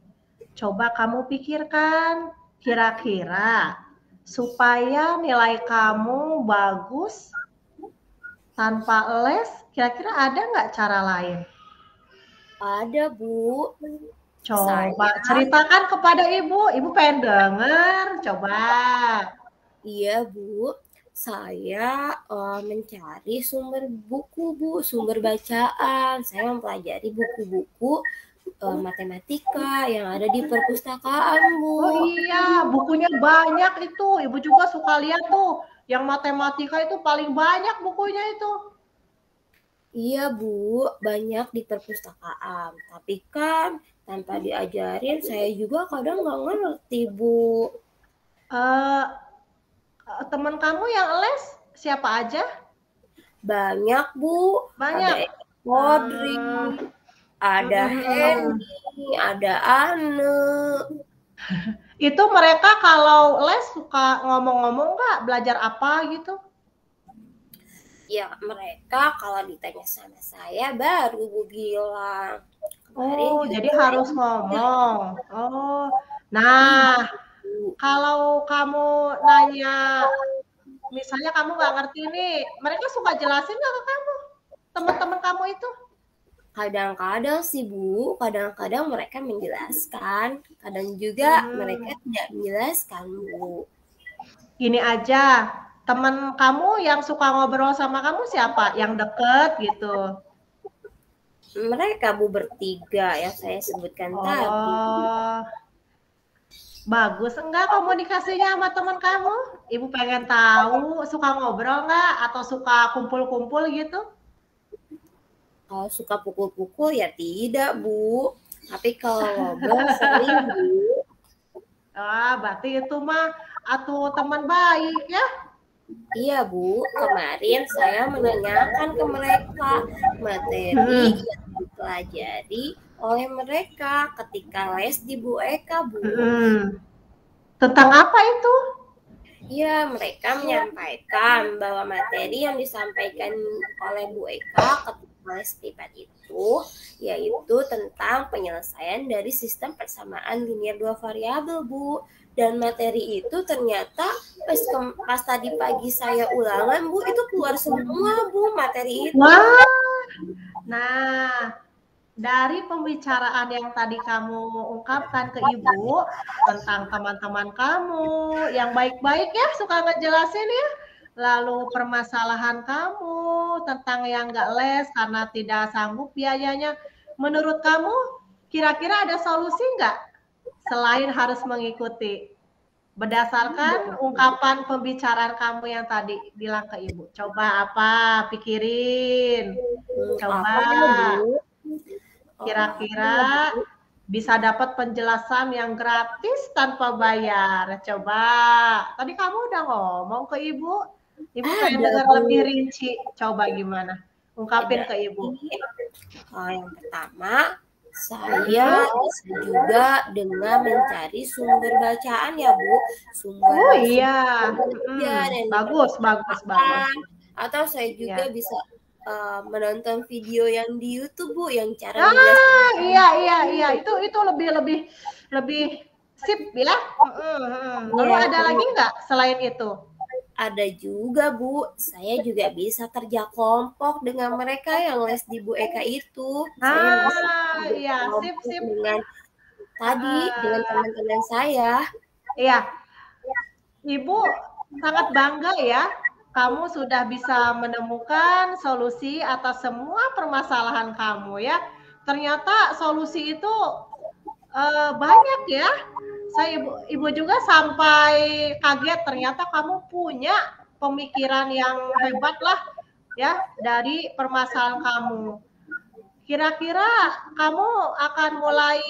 coba kamu pikirkan kira-kira supaya nilai kamu bagus tanpa les, kira-kira ada nggak cara lain? Ada, Bu. Coba ceritakan kepada Ibu. Ibu pengen denger, coba. Iya, Bu. Saya mencari sumber buku, Bu, sumber bacaan. Saya mempelajari buku-buku matematika yang ada di perpustakaan, Bu. Oh iya, bukunya banyak itu. Ibu juga suka lihat tuh. Yang matematika itu paling banyak bukunya itu. Iya, Bu, banyak di perpustakaan. Tapi kan tanpa diajarin, saya juga kadang nggak ngerti, Bu. Teman kamu yang les siapa aja? Banyak, Bu. Banyak. Ada Audrey, ada Henny, ada Anne. Itu mereka kalau les suka ngomong-ngomong nggak? Belajar apa gitu? Ya, mereka kalau ditanya sama saya baru Bu bilang. Oh, jadi harus ngomong. Oh, nah Bu. kalau kamu nanya, misalnya kamu nggak ngerti nih, mereka suka jelasin nggak ke kamu? Teman-teman kamu itu? Kadang-kadang sih Bu, kadang-kadang mereka menjelaskan, kadang juga mereka tidak menjelaskan Bu. Gini aja, teman kamu yang suka ngobrol sama kamu siapa? Yang deket gitu. Mereka Bu bertiga yang saya sebutkan tadi. Oh, bagus enggak komunikasinya sama teman kamu? Ibu pengen tahu, suka ngobrol nggak? Atau suka kumpul-kumpul gitu? Kalau suka pukul-pukul ya tidak Bu. Tapi kalau ngobrol sering Bu. Berarti itu mah atuh teman baik ya? Iya Bu, kemarin saya menanyakan ke mereka materi yang dipelajari oleh mereka ketika les di Bu Eka Bu. Tentang apa itu? Iya, mereka menyampaikan bahwa materi yang disampaikan oleh Bu Eka ketika les privat itu yaitu tentang penyelesaian dari sistem persamaan linear dua variabel Bu. Dan materi itu ternyata pas tadi pagi saya ulangan Bu, itu keluar semua Bu materi itu. Wah. Nah, dari pembicaraan yang tadi kamu ungkapkan ke Ibu tentang teman-teman kamu yang baik-baik ya, suka ngejelasin ya, lalu permasalahan kamu tentang yang nggak les karena tidak sanggup biayanya, menurut kamu kira-kira ada solusi nggak selain harus mengikuti? Berdasarkan ungkapan pembicaraan kamu yang tadi bilang ke Ibu, coba apa? Pikirin. Coba. Kira-kira bisa dapat penjelasan yang gratis tanpa bayar. Coba. Tadi kamu udah ngomong ke Ibu. Ibu pengen dengar lebih rinci. Coba gimana? Ungkapin ke Ibu. Yang pertama, saya bisa juga dengan mencari sumber bacaan ya Bu. Iya. Bagus. Atau saya juga bisa menonton video yang di YouTube Bu, yang cara iya. Itu lebih sip ya. Lalu ada lagi nggak selain itu? Ada juga Bu, saya juga bisa kerja kelompok dengan mereka yang les di Bu Eka itu. Iya, sip. Dengan teman-teman saya. Iya, Ibu sangat bangga ya, kamu sudah bisa menemukan solusi atas semua permasalahan kamu ya. Ternyata solusi itu banyak ya. Ibu juga sampai kaget, ternyata kamu punya pemikiran yang hebat lah ya dari permasalahan kamu. Kira-kira kamu akan mulai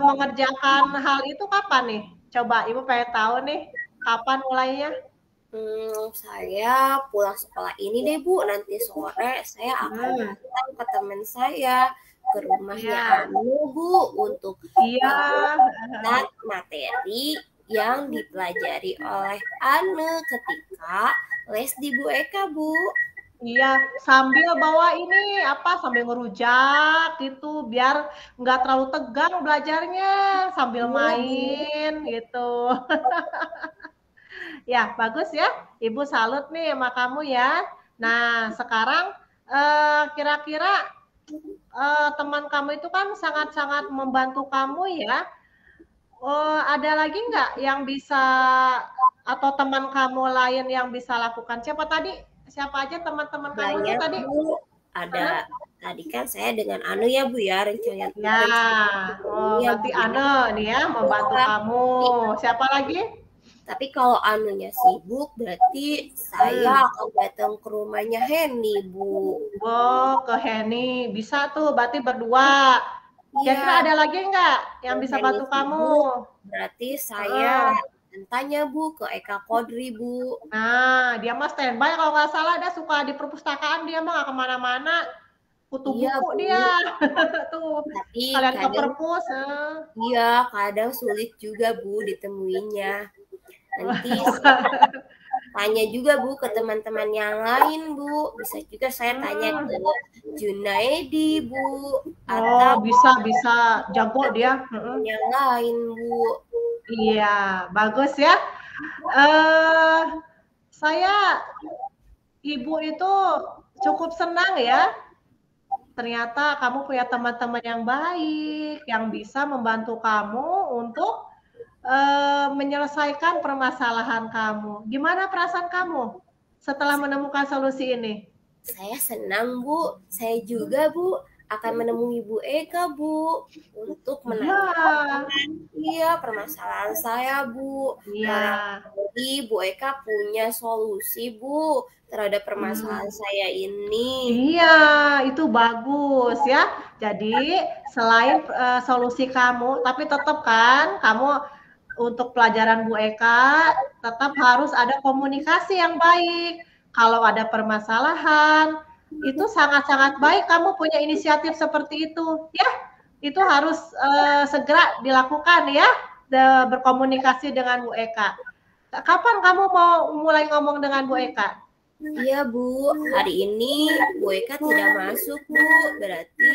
mengerjakan hal itu kapan nih? Coba Ibu pengen tahu nih, kapan mulainya? Saya pulang sekolah ini deh Bu, nanti sore saya akan datang ke teman saya ke rumahnya Anu Bu untuk melihat materi yang dipelajari oleh Anu ketika les di Bu Eka Bu. Iya, sambil bawa ini sambil ngerujak gitu biar nggak terlalu tegang belajarnya, sambil main gitu. Ya, bagus ya. Ibu salut nih sama kamu ya. Nah, sekarang kira-kira teman kamu itu kan sangat-sangat membantu kamu ya. Ada lagi nggak yang bisa atau teman kamu lain yang bisa lakukan? Siapa aja teman-teman kamu itu tadi? Bu, ada tadi kan saya dengan Anu ya Bu ya rencana. Berarti Anu nih ya membantu kamu. Siapa lagi? Tapi kalau Anunya sibuk berarti saya akan datang ke rumahnya Heni Bu. Ke Heni bisa tuh berarti berdua. Kira-kira ada lagi nggak yang bisa bantu kamu? Berarti saya tanya Bu ke Eka Kodri Bu. Nah, dia mah standby kalau nggak salah, dia suka di perpustakaan, dia mah nggak kemana-mana, kutu buku dia. Tuh, tapi kalian ke perpus. Iya, kadang sulit juga Bu ditemuinya. Nanti tanya juga Bu ke teman-teman yang lain Bu. Bisa juga saya tanya ke Junaidi Bu. Atau bisa jago dia. yang lain Bu. Iya, bagus ya. Saya Ibu itu cukup senang ya. Ternyata kamu punya teman-teman yang baik, yang bisa membantu kamu untuk menyelesaikan permasalahan kamu. Gimana perasaan kamu setelah menemukan solusi ini? Saya senang Bu. Saya juga Bu akan menemui Bu Eka Bu untuk menanyakan permasalahan saya Bu. Barangkali Bu Eka punya solusi Bu terhadap permasalahan saya ini. Iya, itu bagus ya. Jadi selain solusi kamu, tapi tetap kan kamu untuk pelajaran Bu Eka tetap harus ada komunikasi yang baik. Kalau ada permasalahan, itu sangat-sangat baik kamu punya inisiatif seperti itu, ya. Itu harus segera dilakukan ya, berkomunikasi dengan Bu Eka. Kapan kamu mau mulai ngomong dengan Bu Eka? Iya Bu, hari ini Bu Eka tidak masuk Bu, berarti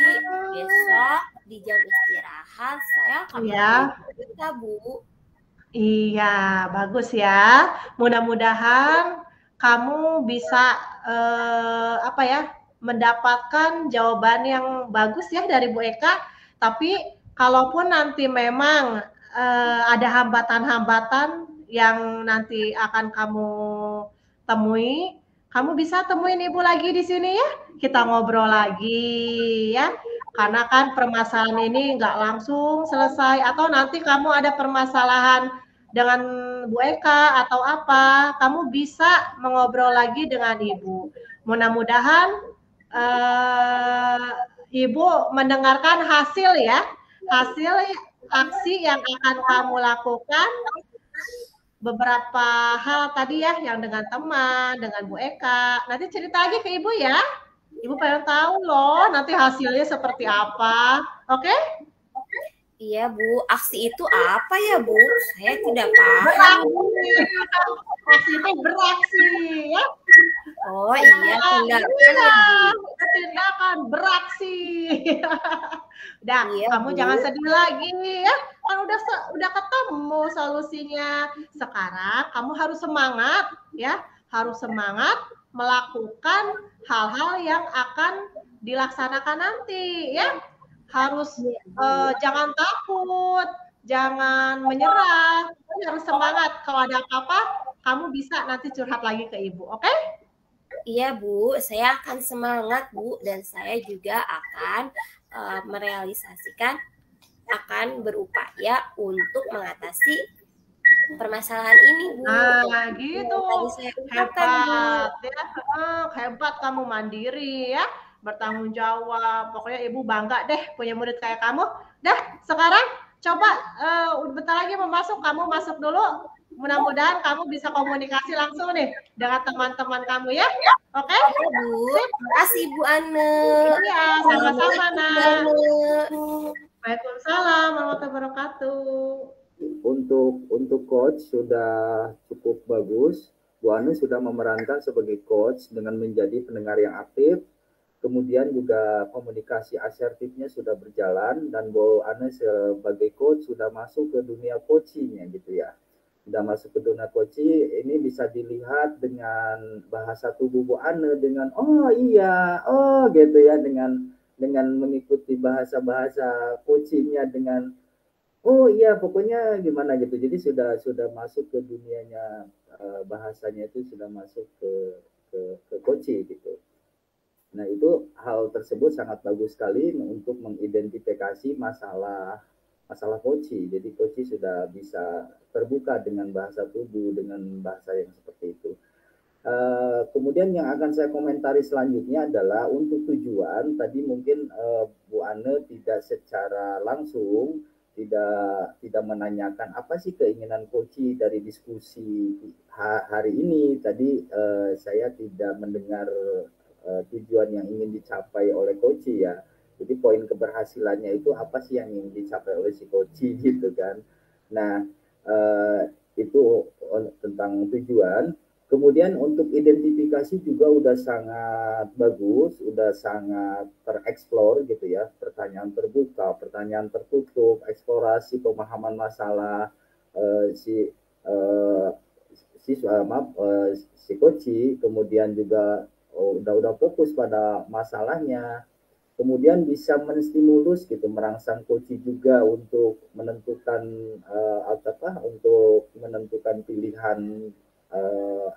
besok di jam istirahat saya akan Bu Eka Bu. Iya, bagus ya. Mudah-mudahan kamu bisa mendapatkan jawaban yang bagus ya dari Bu Eka. Tapi kalaupun nanti memang ada hambatan-hambatan yang nanti akan kamu temui, kamu bisa temuin Ibu lagi di sini ya. Kita ngobrol lagi ya. Karena kan permasalahan ini nggak langsung selesai, atau nanti kamu ada permasalahan dengan Bu Eka atau apa, kamu bisa mengobrol lagi dengan Ibu. Mudah-mudahan Ibu mendengarkan hasil ya, hasil aksi yang akan kamu lakukan. Beberapa hal tadi ya, yang dengan teman, dengan Bu Eka. Nanti cerita lagi ke Ibu ya. Ibu pengen tahu loh nanti hasilnya seperti apa. Oke? Iya Bu, aksi itu apa ya Bu? Saya tidak paham. Aksi itu beraksi ya. Oh iya, tindakan beraksi. Udah, kamu jangan sedih lagi ya. Kan udah ketemu solusinya. Sekarang kamu harus semangat ya, harus semangat melakukan hal-hal yang akan dilaksanakan nanti ya. Harus jangan takut, jangan menyerah, harus semangat. Kalau ada apa-apa, kamu bisa nanti curhat lagi ke Ibu, oke? Iya Bu, saya akan semangat Bu, dan saya juga akan merealisasikan, akan berupaya untuk mengatasi permasalahan ini Bu. Nah gitu, hebat ya, hebat kamu mandiri ya, bertanggung jawab. Pokoknya Ibu bangga deh punya murid kayak kamu. Dah, sekarang coba bentar lagi mau masuk, kamu masuk dulu. Mudah-mudahan kamu bisa komunikasi langsung nih dengan teman-teman kamu ya. Oke? Bu, terima kasih Bu Ane. Iya, sama-sama Nak. Waalaikumsalam warahmatullahi wabarakatuh. Untuk coach sudah cukup bagus. Bu Ane sudah memerankan sebagai coach dengan menjadi pendengar yang aktif. Kemudian juga komunikasi asertifnya sudah berjalan, dan Bu Ane sebagai coach sudah masuk ke dunia coaching-nya gitu ya. Sudah masuk ke dunia coaching, ini bisa dilihat dengan bahasa tubuh Bu Ane, dengan oh iya, oh gitu ya, dengan mengikuti bahasa-bahasa coaching-nya, dengan oh iya pokoknya gimana gitu. Jadi sudah masuk ke dunianya, bahasanya itu sudah masuk ke coaching gitu. Nah itu hal tersebut sangat bagus sekali untuk mengidentifikasi masalah coaching. Jadi coaching sudah bisa terbuka dengan bahasa tubuh, dengan bahasa yang seperti itu. Kemudian yang akan saya komentari selanjutnya adalah untuk tujuan. Tadi mungkin Bu Ane tidak secara langsung tidak menanyakan apa sih keinginan coaching dari diskusi hari ini. Tadi saya tidak mendengar tujuan yang ingin dicapai oleh coaching ya. Jadi poin keberhasilannya itu apa sih yang ingin dicapai oleh si coaching gitu kan. Nah itu tentang tujuan. Kemudian untuk identifikasi juga udah sangat bagus, udah sangat tereksplor gitu ya, pertanyaan terbuka, pertanyaan tertutup, eksplorasi pemahaman masalah si siswa si coach, kemudian juga udah fokus pada masalahnya, kemudian bisa menstimulus gitu, merangsang coach juga untuk menentukan untuk menentukan pilihan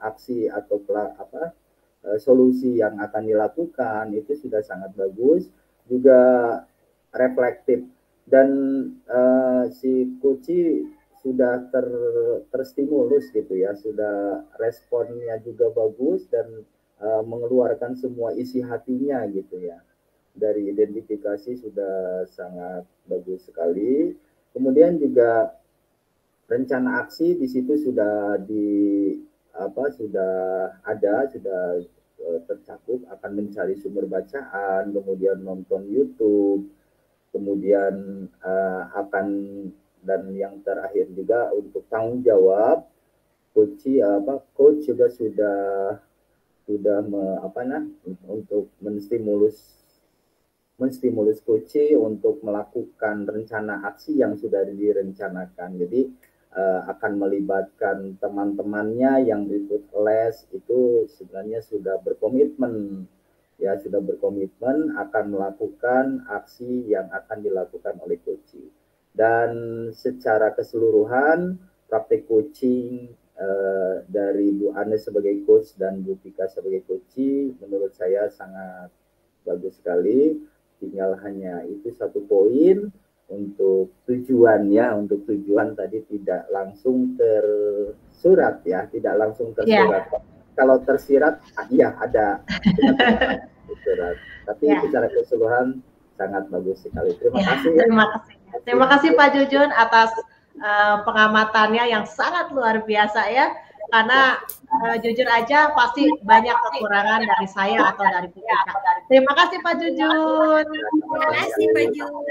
aksi atau solusi yang akan dilakukan, itu sudah sangat bagus, juga reflektif, dan si coach sudah terstimulus gitu ya, sudah responnya juga bagus dan mengeluarkan semua isi hatinya gitu ya. Dari identifikasi sudah sangat bagus sekali. Kemudian juga rencana aksi di situ sudah tercakup, akan mencari sumber bacaan, kemudian nonton YouTube, kemudian akan, dan yang terakhir juga untuk tanggung jawab coach juga sudah untuk menstimulus coach untuk melakukan rencana aksi yang sudah direncanakan. Jadi akan melibatkan teman-temannya yang ikut les, itu sebenarnya sudah berkomitmen akan melakukan aksi yang akan dilakukan oleh coach. Dan secara keseluruhan praktik coaching dari Bu Ane sebagai coach dan Bu Pika sebagai coach menurut saya sangat bagus sekali. Tinggal hanya itu satu poin, untuk tujuan tadi tidak langsung tersurat ya, tidak langsung tersurat. Kalau tersirat iya ada tersurat, tapi secara keseluruhan sangat bagus sekali. Terima kasih. Terima kasih Pak Jujun atas pengamatannya yang sangat luar biasa ya. Karena jujur aja pasti banyak kekurangan dari saya atau dari Bu Pika. Terima kasih Pak Jujun. Terima kasih Pak Jun.